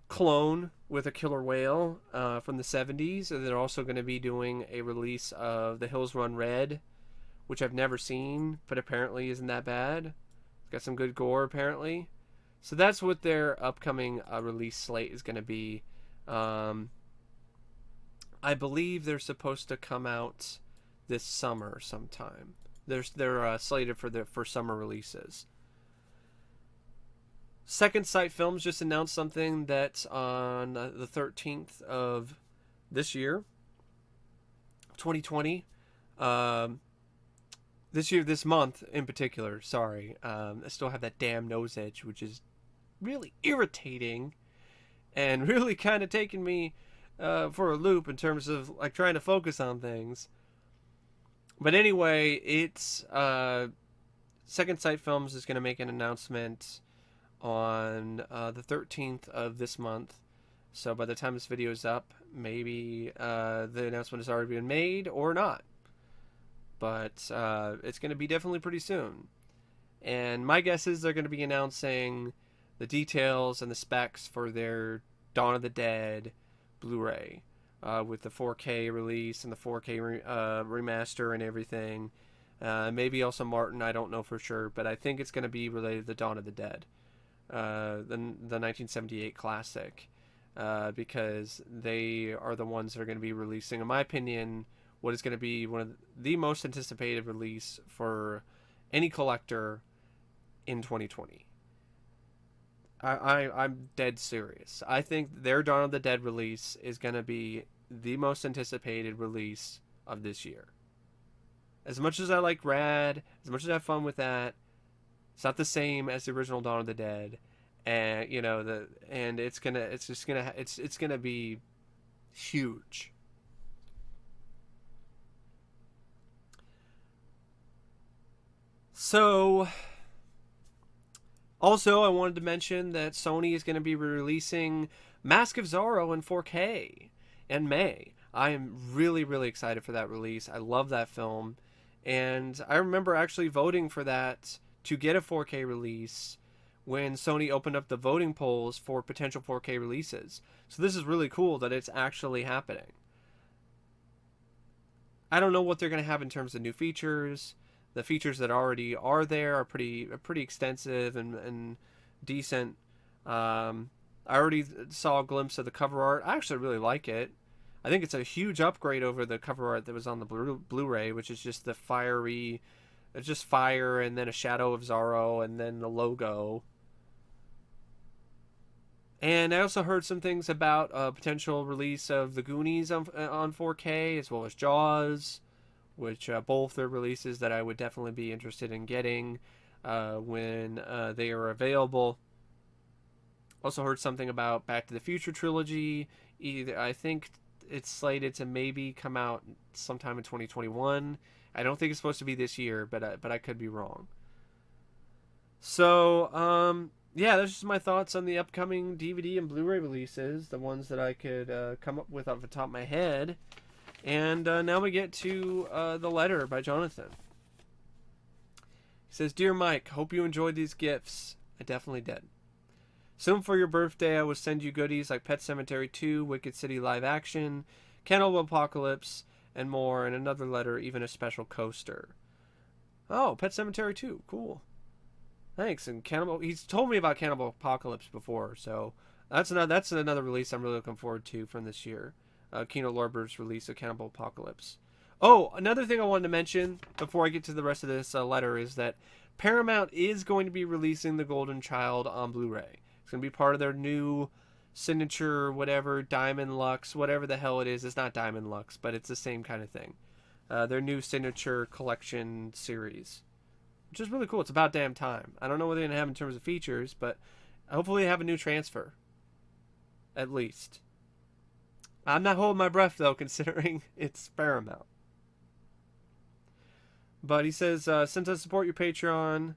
clone with a killer whale from the 70s. And they're also going to be doing a release of The Hills Run Red, which I've never seen, but apparently isn't that bad. It's got some good gore, apparently. So that's what their upcoming release slate is going to be. I believe they're supposed to come out this summer sometime. They're slated for summer releases. Second Sight Films just announced something that's on the 13th of this year, 2020. this month in particular. Sorry, I still have that damn nose edge, which is really irritating and really kind of taking me for a loop in terms of like trying to focus on things. But anyway, it's Second Sight Films is going to make an announcement on the 13th of this month. So by the time this video is up, maybe the announcement has already been made or not. But it's going to be definitely pretty soon. And my guess is they're going to be announcing the details and the specs for their Dawn of the Dead Blu-ray with the 4K release and the 4K remaster and everything. Maybe also Martin, I don't know for sure, but I think it's going to be related to Dawn of the Dead, the 1978 classic, because they are the ones that are going to be releasing, in my opinion, what is going to be one of the most anticipated release for any collector in 2020. I'm dead serious. I think their Dawn of the Dead release is going to be the most anticipated release of this year. As much as I like Rad, as much as I have fun with that, it's not the same as the original Dawn of the Dead, and it's gonna be huge. So, also I wanted to mention that Sony is going to be releasing Mask of Zorro in 4K in May. I am really, really excited for that release. I love that film. And I remember actually voting for that to get a 4K release when Sony opened up the voting polls for potential 4K releases. So this is really cool that it's actually happening. I don't know what they're going to have in terms of new features. The features that already are there are pretty extensive and decent. I already saw a glimpse of the cover art. I actually really like it. I think it's a huge upgrade over the cover art that was on the Blu-ray, which is just it's just fire and then a shadow of Zorro and then the logo. And I also heard some things about a potential release of The Goonies on 4K, as well as Jaws, which both are releases that I would definitely be interested in getting when they are available. Also heard something about Back to the Future trilogy. I think it's slated to maybe come out sometime in 2021. I don't think it's supposed to be this year, but I could be wrong. So yeah, that's just my thoughts on the upcoming DVD and Blu-ray releases, the ones that I could come up with off the top of my head. And now we get to the letter by Johnathan. He says, "Dear Mike, hope you enjoyed these gifts. I definitely did. Soon for your birthday, I will send you goodies like Pet Sematary 2, Wicked City Live Action, Cannibal Apocalypse, and more, and another letter, even a special coaster." Oh, Pet Sematary 2. Cool. Thanks. And he's told me about Cannibal Apocalypse before, so that's another release I'm really looking forward to from this year. Kino Lorber's release of Cannibal Apocalypse. Oh, another thing I wanted to mention before I get to the rest of this letter is that Paramount is going to be releasing The Golden Child on Blu-ray. It's going to be part of their new signature, whatever, Diamond Lux, whatever the hell it is. It's not Diamond Lux, but it's the same kind of thing. Their new signature collection series, which is really cool. It's about damn time. I don't know what they're going to have in terms of features, but hopefully they have a new transfer. At least. I'm not holding my breath, though, considering it's Paramount. But he says, since I support your Patreon,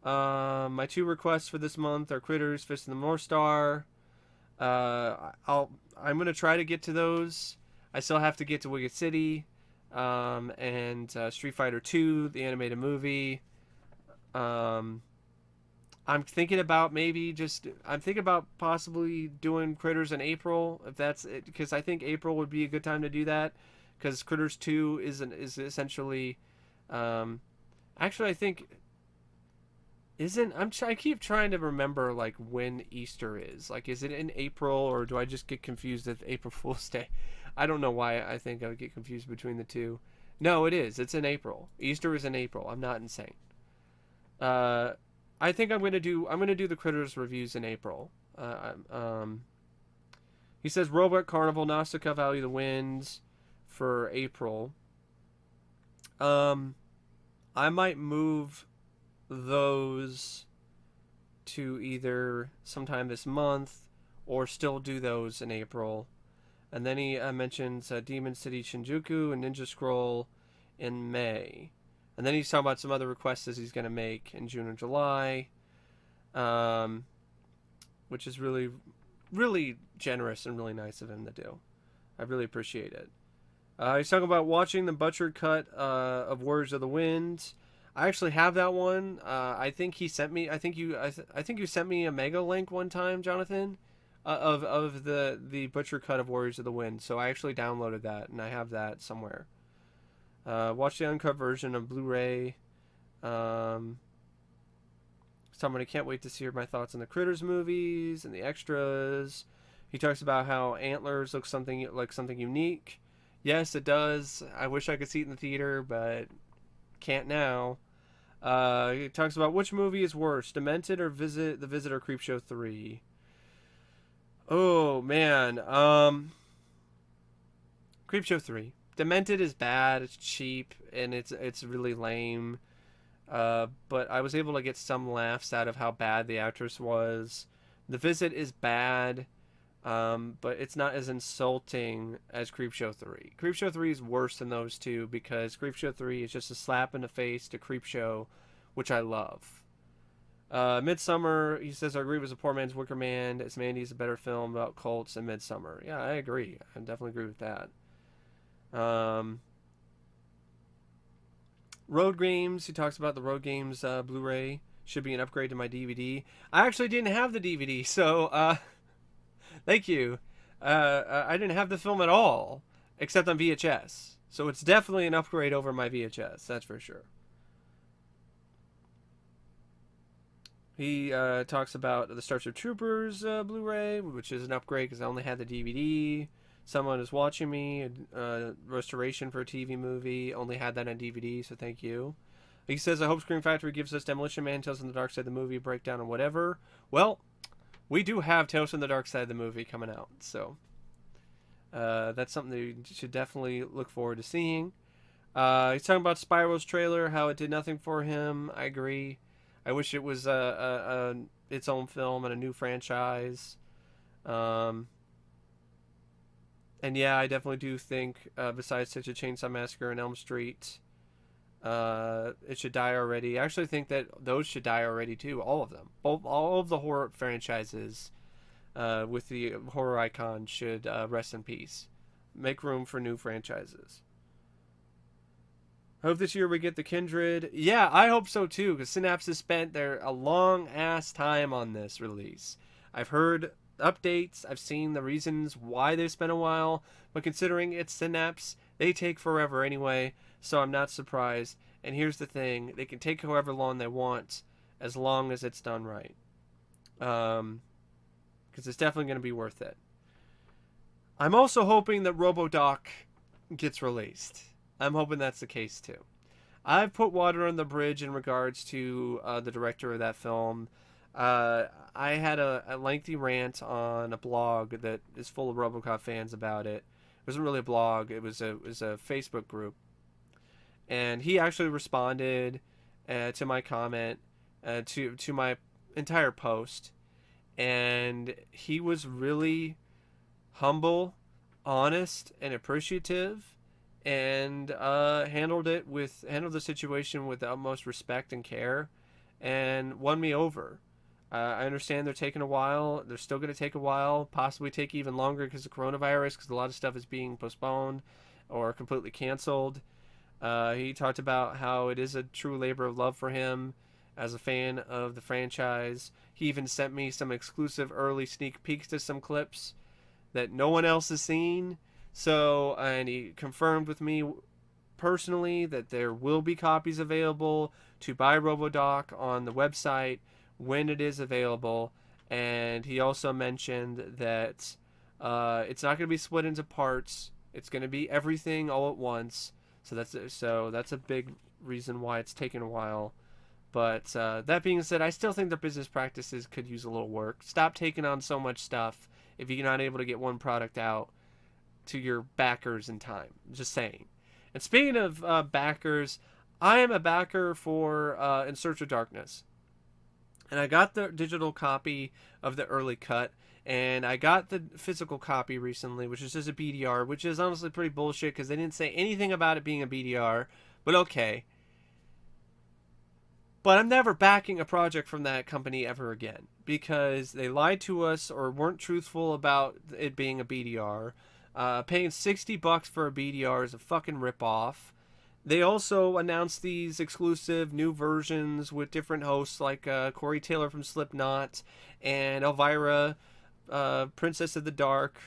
my two requests for this month are Critters, Fist of the North Star. I'm going to try to get to those. I still have to get to Wicked City, and Street Fighter 2, the animated movie. I'm thinking about possibly doing Critters in April, if that's it, because I think April would be a good time to do that, because Critters 2 is essentially, actually I think isn't I keep trying to remember like when Easter is. Like, is it in April, or do I just get confused with April Fool's Day? I don't know why I think I would get confused between the two. No, it is. It's in April. Easter is in April. I'm not insane. I think I'm gonna do the Critters reviews in April. He says Robot Carnival, Nausicaa, Valley of the Winds for April. I might move those to either sometime this month or still do those in April. And then he mentions Demon City Shinjuku and Ninja Scroll in May. And then he's talking about some other requests he's going to make in June and July, um, which is really, really generous and really nice of him to do. I really appreciate it. He's talking about watching the butchered cut of Warriors of the Wind. I actually have that one. I think he sent me. I think you sent me a mega link one time, Johnathan, of the butcher cut of Warriors of the Wind. So I actually downloaded that and I have that somewhere. Watch the uncut version of Blu-ray. Someone I can't wait to hear my thoughts on the Critters movies and the extras. He talks about how Antlers look something like something unique. Yes, it does. I wish I could see it in the theater, but can't now. He talks about which movie is worse, Demented or The Visitor Creepshow 3. Oh man, Creepshow 3. Demented is bad. It's cheap and it's really lame. But I was able to get some laughs out of how bad the actress was. The Visit is bad, but it's not as insulting as Creepshow 3. Creepshow 3 is worse than those two because Creepshow 3 is just a slap in the face to Creepshow, which I love. Midsummer, he says, I agree with A Poor Man's Wicker Man. As Mandy's a better film about cults than Midsummer. Yeah, I agree. I definitely agree with that. Road Games, he talks about the Road Games Blu-ray. Should be an upgrade to my DVD. I actually didn't have the DVD, so thank you. I didn't have the film at all, except on VHS. So it's definitely an upgrade over my VHS, that's for sure. He talks about the Starship Troopers Blu-ray, which is an upgrade because I only had the DVD. Someone is watching me, restoration for a TV movie, only had that on DVD, so thank you. He says, I hope Scream Factory gives us Demolition Man, Tales from the Dark Side of the movie, breakdown, and whatever. Well, we do have Tales from the Dark Side of the movie coming out, so that's something that you should definitely look forward to seeing. He's talking about Spiral's trailer, how it did nothing for him. I agree. I wish it was its own film and a new franchise. And yeah, I definitely do think, besides Texas Chainsaw Massacre and Elm Street, it should die already. I actually think that those should die already too. All of them. All of the horror franchises with the horror icon should rest in peace. Make room for new franchises. Hope this year we get the Kindred. Yeah, I hope so too, because Synapse has spent a long ass time on this release. I've heard updates, I've seen the reasons why they've spent a while, but considering it's Synapse, they take forever anyway, so I'm not surprised. And here's the thing, they can take however long they want, as long as it's done right. Because it's definitely going to be worth it. I'm also hoping that RoboDoc gets released. I'm hoping that's the case too. I've put water on the bridge in regards to the director of that film. I had a lengthy rant on a blog that is full of RoboCop fans about it. It wasn't really a blog; it was a Facebook group, and he actually responded to my comment, to my entire post, and he was really humble, honest, and appreciative, and handled the situation with the utmost respect and care, and won me over. I understand they're taking a while. They're still going to take a while, possibly take even longer because of coronavirus, because a lot of stuff is being postponed or completely canceled. He talked about how it is a true labor of love for him as a fan of the franchise. He even sent me some exclusive early sneak peeks to some clips that no one else has seen. So, and he confirmed with me personally that there will be copies available to buy RoboDoc on the website when it is available. And he also mentioned that it's not going to be split into parts. It's going to be everything all at once. So that's a big reason why it's taken a while. But that being said, I still think their business practices could use a little work. Stop taking on so much stuff if you're not able to get one product out to your backers in time. Just saying. And speaking of backers, I am a backer for In Search of Darkness. And I got the digital copy of the early cut, and I got the physical copy recently, which is just a BDR, which is honestly pretty bullshit because they didn't say anything about it being a BDR, but okay. But I'm never backing a project from that company ever again because they lied to us or weren't truthful about it being a BDR. Paying $60 for a BDR is a fucking ripoff. They also announced these exclusive new versions with different hosts like Corey Taylor from Slipknot and Elvira, Princess of the Dark.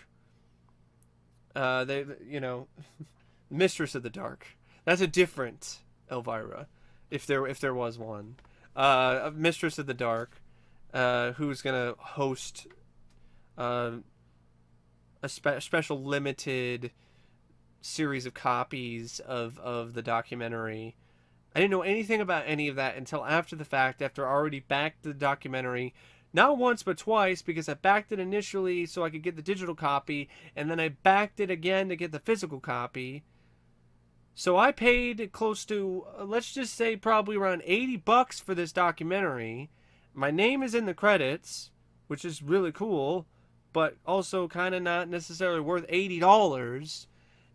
They, you know, Mistress of the Dark. That's a different Elvira, if there was one. Mistress of the Dark, who's gonna host a special limited series of copies of the documentary. I didn't know anything about any of that until after the fact, after I already backed the documentary. Not once, but twice, because I backed it initially so I could get the digital copy, and then I backed it again to get the physical copy. So I paid close to, let's just say, probably around $80 for this documentary. My name is in the credits, which is really cool, but also kind of not necessarily worth $80.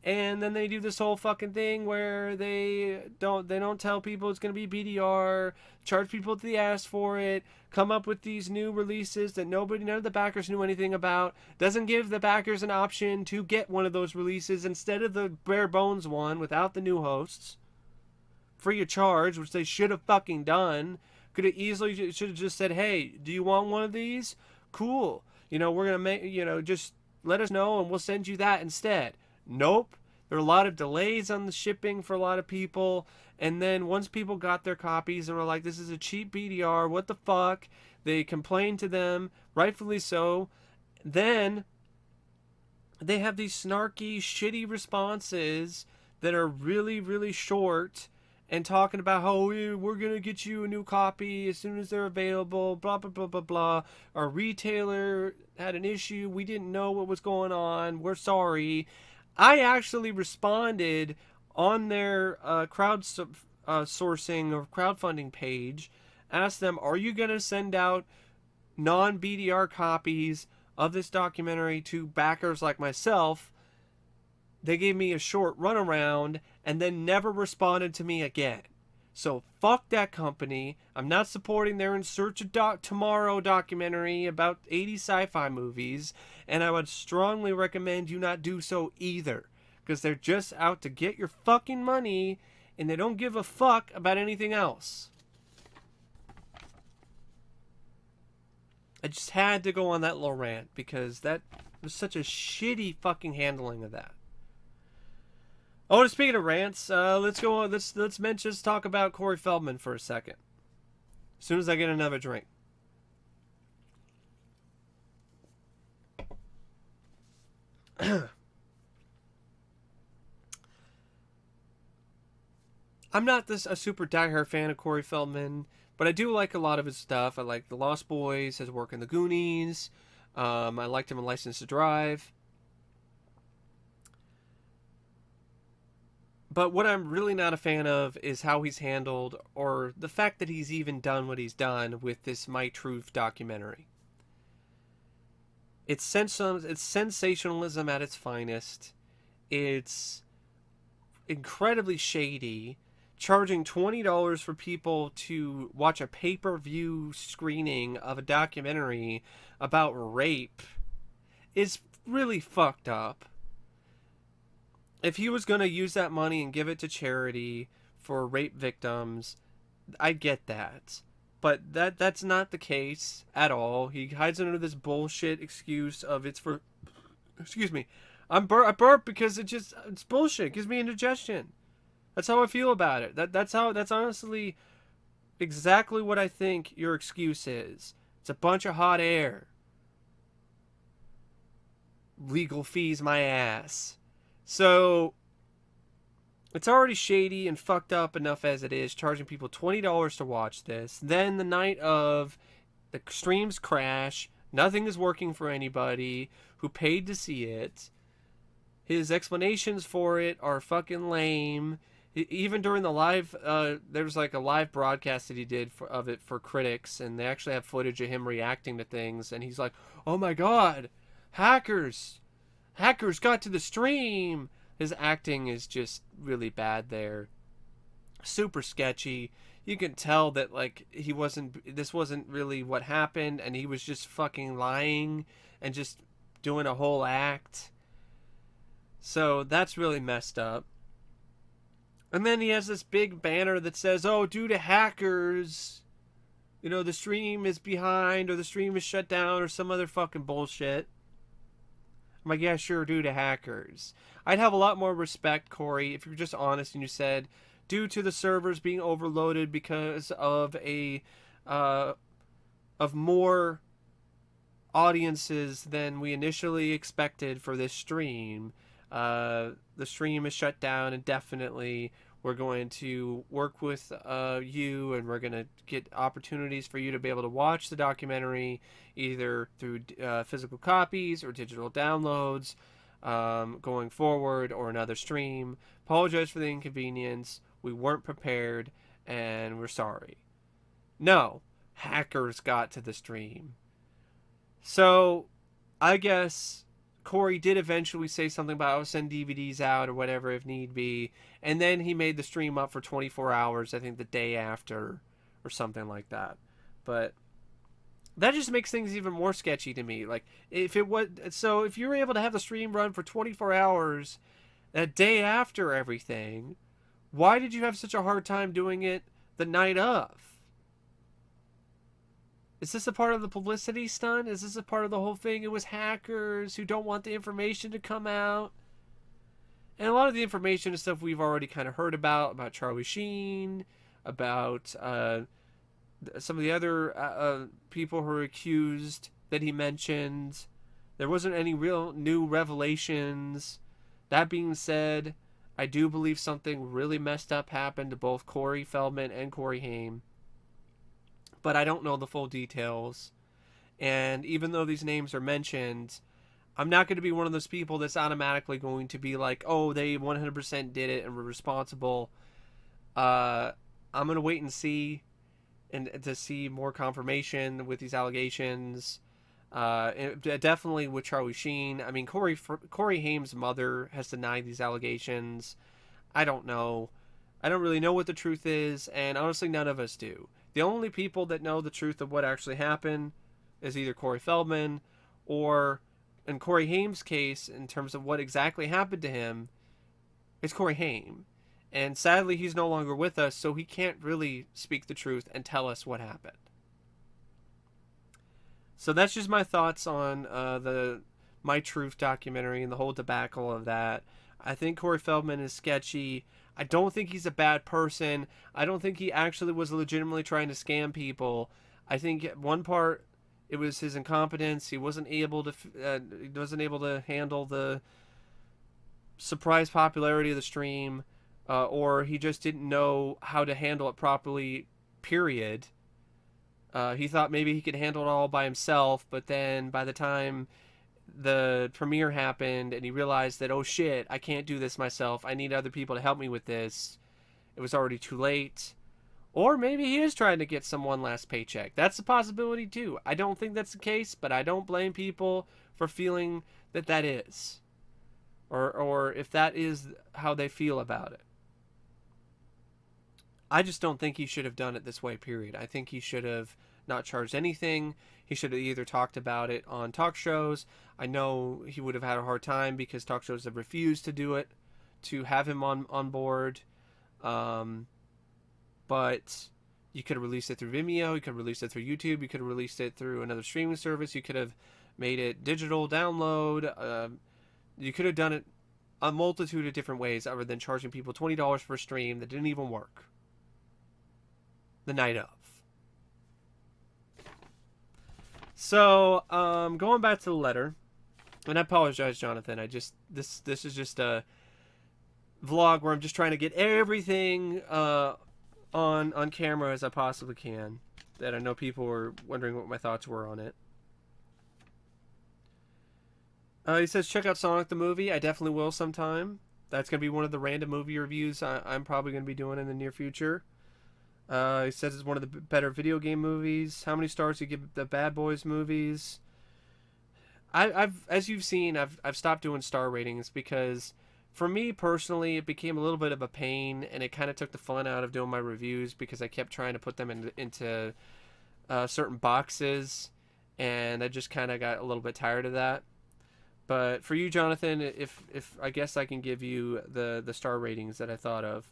And then they do this whole fucking thing where they don't tell people it's going to be BDR, charge people to the ass for it, come up with these new releases that none of the backers knew anything about, doesn't give the backers an option to get one of those releases instead of the bare bones one without the new hosts, free of charge, which they should have fucking done. Could have easily should have just said, hey, do you want one of these? Cool. We're going to make, just let us know and we'll send you that instead. Nope. There were a lot of delays on the shipping for a lot of people. And then once people got their copies and were like, this is a cheap BDR, what the fuck? They complained to them, rightfully so. Then they have these snarky, shitty responses that are really, really short and talking about how we're going to get you a new copy as soon as they're available, blah, blah, blah, blah, blah. Our retailer had an issue. We didn't know what was going on. We're sorry. I actually responded on their sourcing or crowdfunding page, asked them, are you going to send out non-BDR copies of this documentary to backers like myself? They gave me a short runaround and then never responded to me again. So fuck that company. I'm not supporting their In Search of Tomorrow documentary about 80 sci-fi movies, and I would strongly recommend you not do so either, because they're just out to get your fucking money and they don't give a fuck about anything else. I just had to go on that little rant because that was such a shitty fucking handling of that. Oh, speaking of rants, let's go on. Let's just talk about Corey Feldman for a second. As soon as I get another drink. I'm not a super diehard fan of Corey Feldman, but I do like a lot of his stuff. I like The Lost Boys, his work in The Goonies. I liked him in License to Drive. But what I'm really not a fan of is how he's handled, or the fact that he's even done what he's done with this My Truth documentary. It's sensationalism at its finest. It's incredibly shady. Charging $20 for people to watch a pay-per-view screening of a documentary about rape is really fucked up. If he was going to use that money and give it to charity for rape victims, I get that. But that's not the case at all. He hides under this bullshit excuse of it's for... Excuse me. I burp because it's bullshit. It gives me indigestion. That's how I feel about it. That's honestly exactly what I think your excuse is. It's a bunch of hot air. Legal fees my ass. So, it's already shady and fucked up enough as it is, charging people $20 to watch this. Then the night of, the streams crash, nothing is working for anybody who paid to see it. His explanations for it are fucking lame. Even during the live, there was like a live broadcast that he did of it for critics, and they actually have footage of him reacting to things, and he's like, "Oh my God, hackers! Hackers got to the stream!" His acting is just really bad there. Super sketchy. You can tell that like this wasn't really what happened, and he was just fucking lying and just doing a whole act. So that's really messed up. And then he has this big banner that says, "Oh, due to hackers, the stream is behind, or the stream is shut down, or some other fucking bullshit." I'm like, yeah, sure, due to hackers. I'd have a lot more respect, Corey, if you're just honest and you said, due to the servers being overloaded because of of more audiences than we initially expected for this stream. The stream is shut down indefinitely. We're going to work with you, and we're going to get opportunities for you to be able to watch the documentary either through physical copies or digital downloads going forward, or another stream. Apologize for the inconvenience. We weren't prepared, and we're sorry. No, hackers got to the stream. So, I guess Corey did eventually say something about, I'll send DVDs out or whatever if need be. And then he made the stream up for 24 hours, I think the day after or something like that. But that just makes things even more sketchy to me. Like, if you were able to have the stream run for 24 hours a day after everything, why did you have such a hard time doing it the night of? Is this a part of the publicity stunt? Is this a part of the whole thing? It was hackers who don't want the information to come out. And a lot of the information is stuff we've already kind of heard about Charlie Sheen, about some of the other people who are accused that he mentioned. There wasn't any real new revelations. That being said, I do believe something really messed up happened to both Corey Feldman and Corey Haim. But I don't know the full details. And even though these names are mentioned, I'm not going to be one of those people that's automatically going to be like, oh, they 100% did it and were responsible. I'm going to wait and see, and to see more confirmation with these allegations. Definitely with Charlie Sheen. I mean, Corey Haim's mother has denied these allegations. I don't know. I don't really know what the truth is, and honestly, none of us do. The only people that know the truth of what actually happened is either Corey Feldman or, in Corey Haim's case, in terms of what exactly happened to him, it's Corey Haim. And sadly, he's no longer with us, so he can't really speak the truth and tell us what happened. So that's just my thoughts on the My Truth documentary and the whole debacle of that. I think Corey Feldman is sketchy. I don't think he's a bad person. I don't think he actually was legitimately trying to scam people. I think one part it was his incompetence. He wasn't able to handle the surprise popularity of the stream, or he just didn't know how to handle it properly. Period. He thought maybe he could handle it all by himself, but then by the time the premiere happened and he realized that, oh shit, I can't do this myself, I need other people to help me with this, it was already too late. Or maybe he is trying to get some one last paycheck. That's a possibility too. I don't think that's the case, but I don't blame people for feeling that that is, or if that is how they feel about it. I just don't think he should have done it this way, period. I think he should have not charged anything. He should have either talked about it on talk shows. I know he would have had a hard time because talk shows have refused to do it, to have him on board. But you could have released it through Vimeo. You could have released it through YouTube. You could have released it through another streaming service. You could have made it digital download. You could have done it a multitude of different ways other than charging people $20 for a stream that didn't even work the night of. So, going back to the letter, and I apologize, Johnathan. This is just a vlog where I'm just trying to get everything on camera as I possibly can. That I know people were wondering what my thoughts were on it. He says, check out Sonic the movie. I definitely will sometime. That's going to be one of the random movie reviews I'm probably going to be doing in the near future. He says it's one of the better video game movies. How many stars do you give the Bad Boys movies? I've as you've seen, I've stopped doing star ratings because for me personally, it became a little bit of a pain, and it kind of took the fun out of doing my reviews because I kept trying to put them into certain boxes, and I just kind of got a little bit tired of that. But for you, Jonathan, if I guess I can give you the star ratings that I thought of.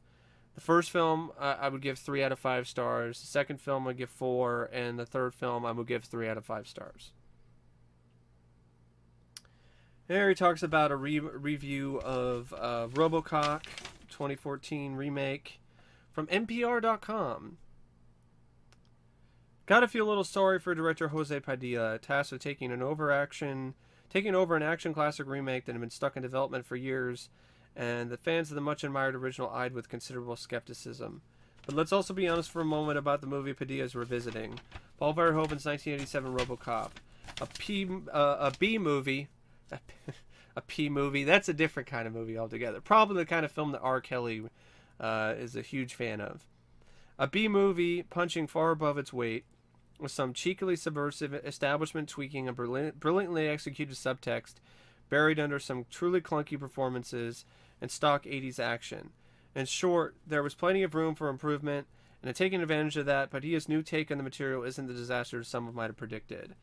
The first film I would give 3 out of 5 stars. The second film I would give 4, and the third film I would give 3 out of 5 stars. There he talks about a review of RoboCop 2014 remake from NPR.com. Gotta feel a little sorry for director Jose Padilla, tasked with taking over an action classic remake that had been stuck in development for years, and the fans of the much admired original eyed with considerable skepticism. But let's also be honest for a moment about the movie Padilla is revisiting. Paul Verhoeven's 1987 RoboCop, a B movie. A P movie. That's a different kind of movie altogether. Probably the kind of film that R. Kelly is a huge fan of. A B movie punching far above its weight, with some cheekily subversive establishment tweaking, a brilliantly executed subtext buried under some truly clunky performances and stock 80s action. In short, there was plenty of room for improvement, and taking advantage of that, Padilla's new take on the material isn't the disaster some might have predicted.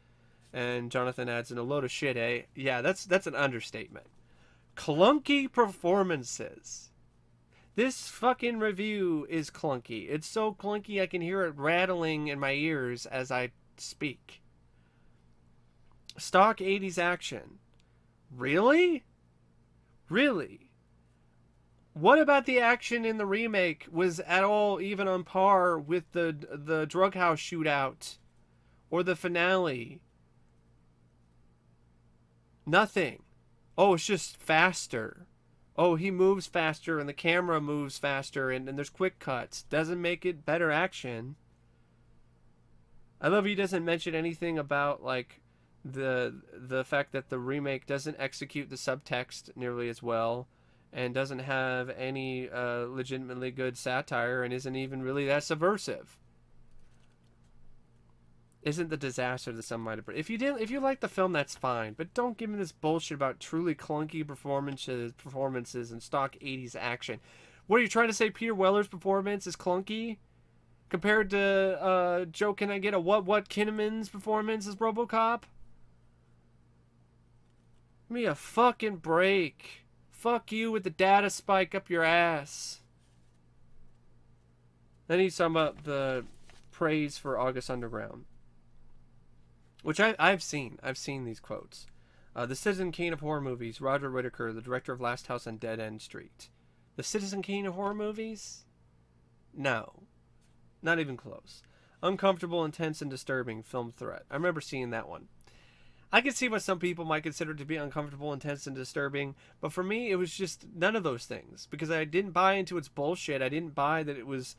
And Johnathan adds in a load of shit, eh? Yeah, that's an understatement. Clunky performances. This fucking review is clunky. It's so clunky I can hear it rattling in my ears as I speak. Stock 80s action. Really? Really? What about the action in the remake was at all even on par with the drug house shootout or the finale? Nothing. Oh, it's just faster. Oh, he moves faster and the camera moves faster and there's quick cuts. Doesn't make it better action. I love he doesn't mention anything about like the fact that the remake doesn't execute the subtext nearly as well and doesn't have any legitimately good satire and isn't even really that subversive. Isn't the disaster that some might have. If you like the film, that's fine. But don't give me this bullshit about truly clunky performances and stock 80s action. What are you trying to say? Peter Weller's performance is clunky compared to Joe? Can I get a what Kinnaman's performance as RoboCop? Give me a fucking break. Fuck you with the data spike up your ass. Then he's talking about the praise for August Underground, which I've seen. I've seen these quotes. The Citizen Kane of horror movies, Roger Whittaker, the director of Last House on Dead End Street. The Citizen Kane of horror movies? No. Not even close. Uncomfortable, intense, and disturbing film threat. I remember seeing that one. I can see what some people might consider to be uncomfortable, intense, and disturbing, but for me, it was just none of those things, because I didn't buy into its bullshit. I didn't buy that it was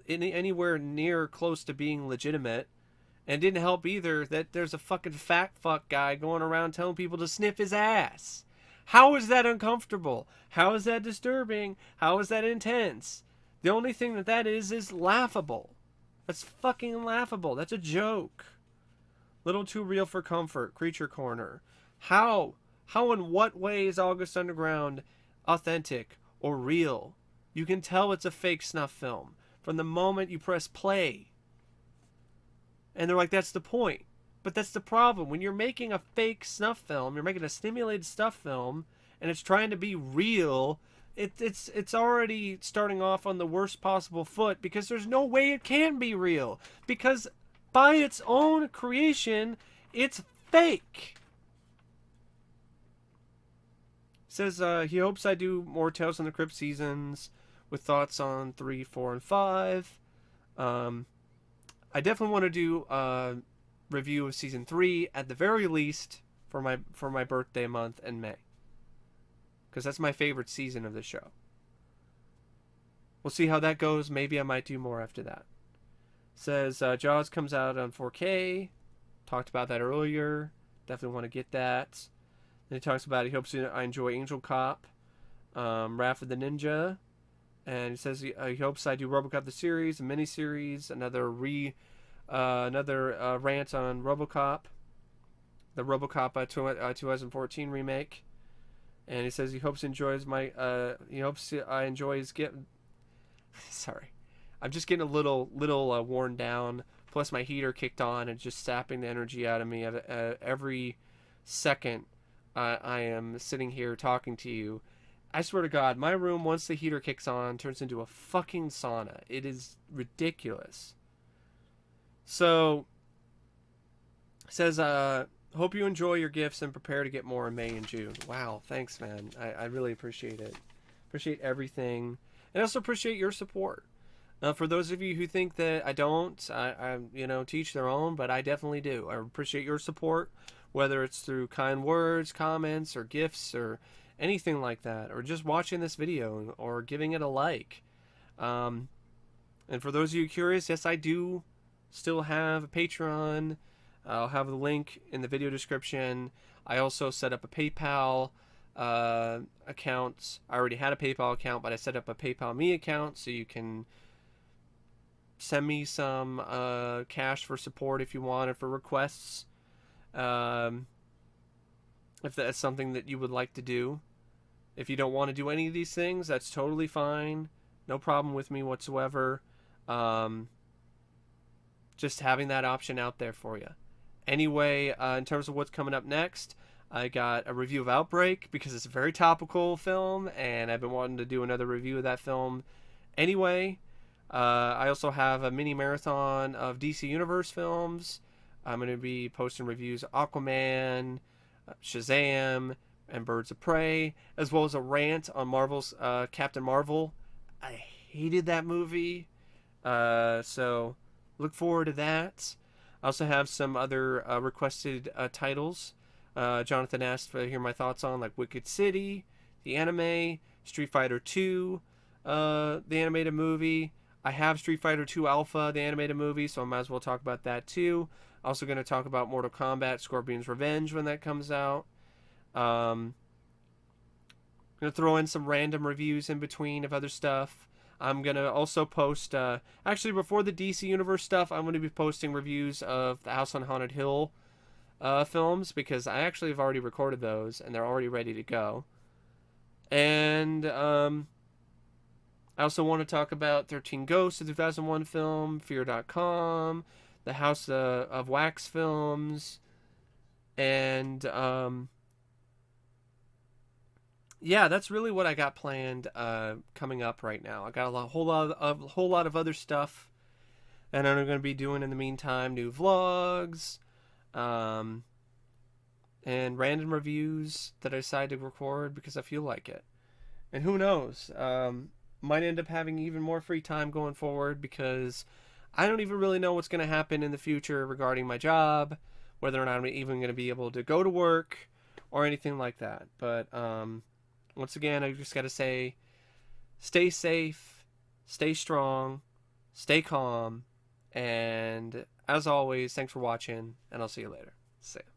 anywhere near close to being legitimate. And it didn't help either that there's a fucking fat fuck guy going around telling people to sniff his ass. How is that uncomfortable? How is that disturbing? How is that intense? The only thing that is laughable. That's fucking laughable. That's a joke. Little too real for comfort. Creature Corner. How in what way is August Underground authentic or real? You can tell it's a fake snuff film from the moment you press play. And they're like, that's the point. But that's the problem. When you're making a fake snuff film, you're making a stimulated stuff film, and it's trying to be real, it's already starting off on the worst possible foot because there's no way it can be real. Because by its own creation, it's fake. Says he hopes I do more Tales from the Crypt seasons with thoughts on 3, 4, and 5. I definitely want to do a review of season 3 at the very least for my birthday month in May, because that's my favorite season of the show. We'll see how that goes. Maybe I might do more after that. Says Jaws comes out on 4K. Talked about that earlier. Definitely want to get that. Then he talks about he hopes I enjoy Angel Cop. Wrath of the Ninja, and he says he hopes I do RoboCop the series, a miniseries, another rant on RoboCop, the RoboCop 2014 remake, and he says he hopes I enjoy his get. Sorry, I'm just getting a little worn down. Plus, my heater kicked on and just sapping the energy out of me every second I am sitting here talking to you. I swear to God, my room, once the heater kicks on, turns into a fucking sauna. It is ridiculous. So, says, hope you enjoy your gifts and prepare to get more in May and June. Wow, thanks, man. I really appreciate it. Appreciate everything. And I also appreciate your support. For those of you who think that I don't, I teach their own, but I definitely do. I appreciate your support, whether it's through kind words, comments, or gifts, or anything like that, or just watching this video or giving it a like. And for those of you curious, yes, I do still have a Patreon. I'll have the link in the video description. I also set up a PayPal account. I already had a PayPal account, but I set up a PayPal Me account so you can send me some cash for support if you want, or for requests. If that's something that you would like to do. If you don't want to do any of these things, that's totally fine. No problem with me whatsoever. Just having that option out there for you. Anyway, in terms of what's coming up next, I got a review of Outbreak because it's a very topical film, and I've been wanting to do another review of that film anyway. I also have a mini marathon of DC Universe films. I'm going to be posting reviews of Aquaman, Shazam, and Birds of Prey, as well as a rant on Marvel's Captain Marvel. I hated that movie, so look forward to that. I also have some other requested titles. Johnathan asked to hear my thoughts on, like Wicked City, the anime, Street Fighter 2, the animated movie. I have Street Fighter 2 Alpha, the animated movie, so I might as well talk about that too. Also going to talk about Mortal Kombat Scorpion's Revenge when that comes out. Going to throw in some random reviews in between of other stuff. I'm going to also post, actually before the DC Universe stuff, I'm going to be posting reviews of the House on Haunted Hill films, because I actually have already recorded those and they're already ready to go. And I also want to talk about 13 Ghosts, the 2001 film, Fear.com, the House of Wax films, and yeah, that's really what I got planned coming up right now. I got a whole lot of other stuff, and I'm going to be doing in the meantime new vlogs, and random reviews that I decided to record because I feel like it. And who knows? Might end up having even more free time going forward, because I don't even really know what's going to happen in the future regarding my job, whether or not I'm even going to be able to go to work or anything like that. But once again, I just got to say, stay safe, stay strong, stay calm, and as always, thanks for watching, and I'll see you later. See ya.